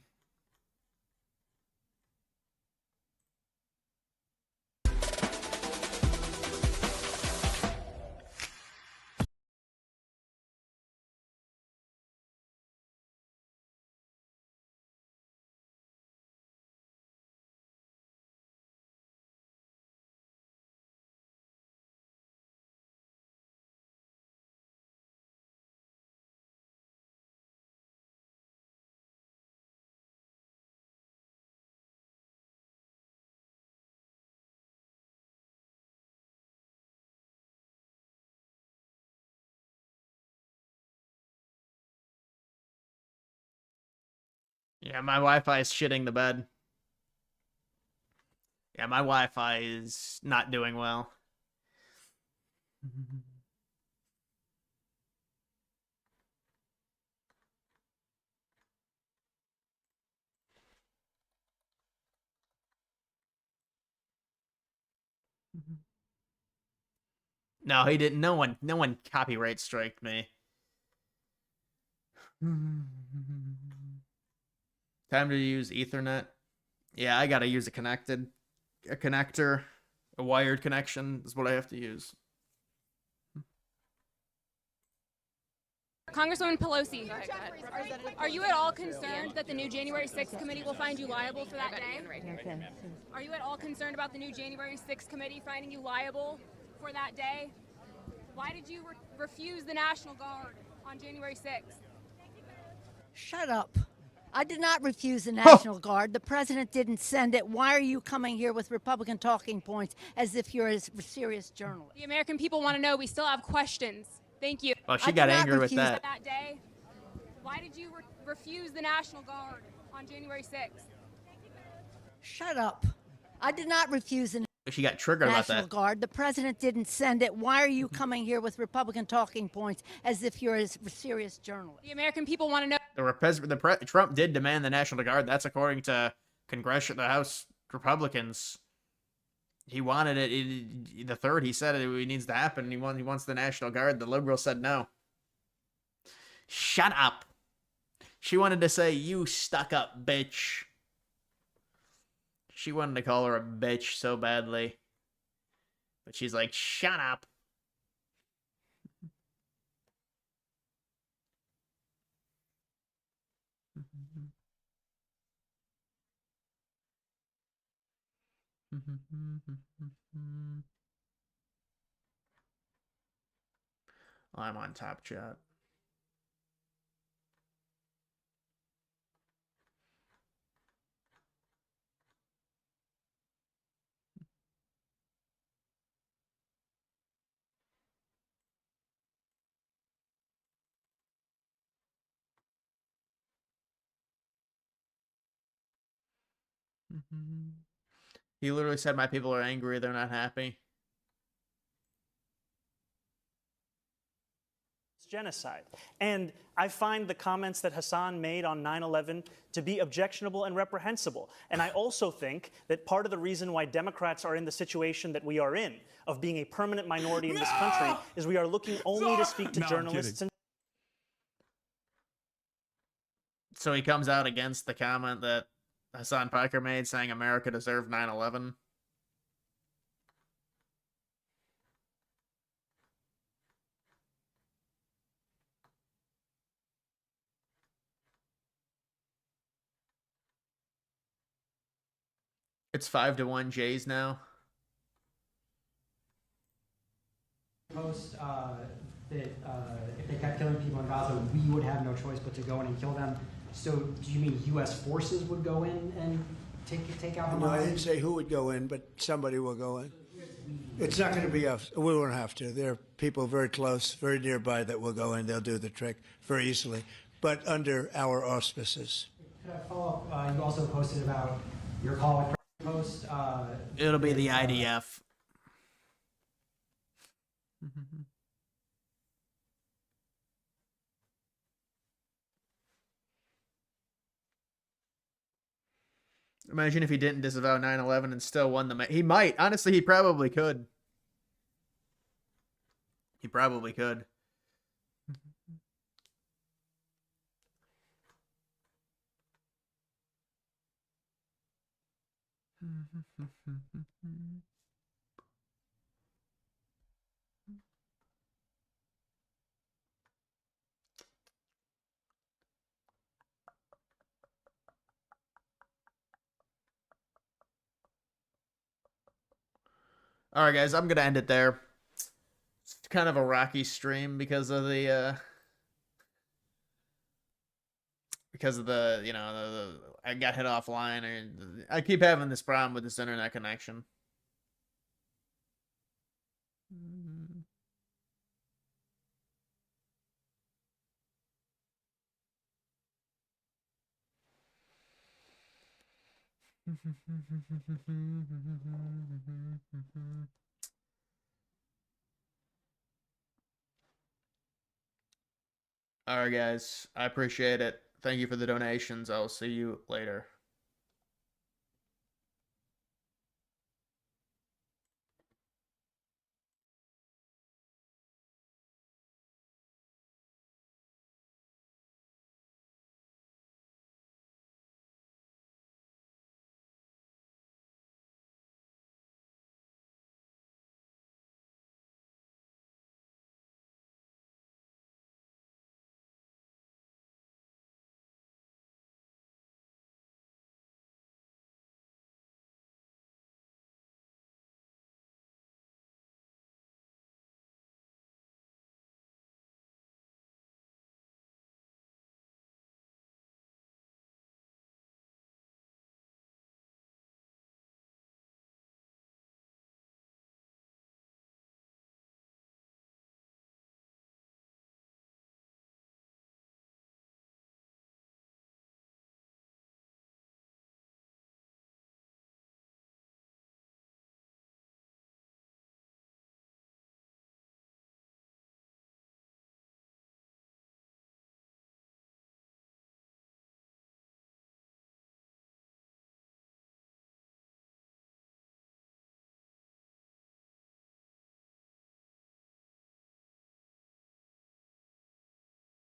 Yeah, my Wi-Fi is shitting the bed. Yeah, my Wi-Fi is not doing well. No, he didn't. No one copyright striked me. Time to use Ethernet. Yeah, I gotta use a connector, a wired connection is what I have to use. Congresswoman Pelosi, are you at all concerned that the new January 6th committee will find you liable for that day? Are you at all concerned about the new January 6th committee finding you liable for that day? Why did you refuse the National Guard on January 6th? Shut up. I did not refuse the National Guard. The president didn't send it. Why are you coming here with Republican talking points as if you're a serious journalist? The American people want to know. We still have questions. Thank you. Well, she got angry with that. That day. Why did you refuse the National Guard on January 6th? Shut up. I did not refuse the She got triggered about National that. Guard. The president didn't send it. Why are you coming here with Republican talking points as if you're a serious journalist? The American people want to know. Trump did demand the National Guard. That's according to the House Republicans. He wanted it. The third, he said it needs to happen. He wants the National Guard. The liberals said no. Shut up. She wanted to say, "You stuck up bitch." She wanted to call her a bitch so badly. But she's like, "Shut up." I'm on Top Chat. He literally said, "My people are angry. They're not happy." Genocide. And I find the comments that Hassan made on 9/11 to be objectionable and reprehensible. And I also think that part of the reason why Democrats are in the situation that we are in, of being a permanent minority in this country, is we are looking only to speak to journalists. And So he comes out against the comment that Hassan Piker made saying America deserved 9/11. It's 5-1 Jays now. Post that if they kept killing people in Gaza, we would have no choice but to go in and kill them. So do you mean U.S. forces would go in and take out Hamas? No, I didn't say who would go in, but somebody will go in. It's not going to be us. We won't have to. There are people very close, very nearby that will go in. They'll do the trick very easily, but under our auspices. Could I follow up? You also posted about your call with Post. It'll be the IDF. Imagine if he didn't disavow 9/11 and still won the match. He might. Honestly, he probably could. He probably could. All right, guys, I'm gonna end it there. It's kind of a rocky stream because of the I got hit offline, and I keep having this problem with this internet connection. All right, guys. I appreciate it. Thank you for the donations. I'll see you later.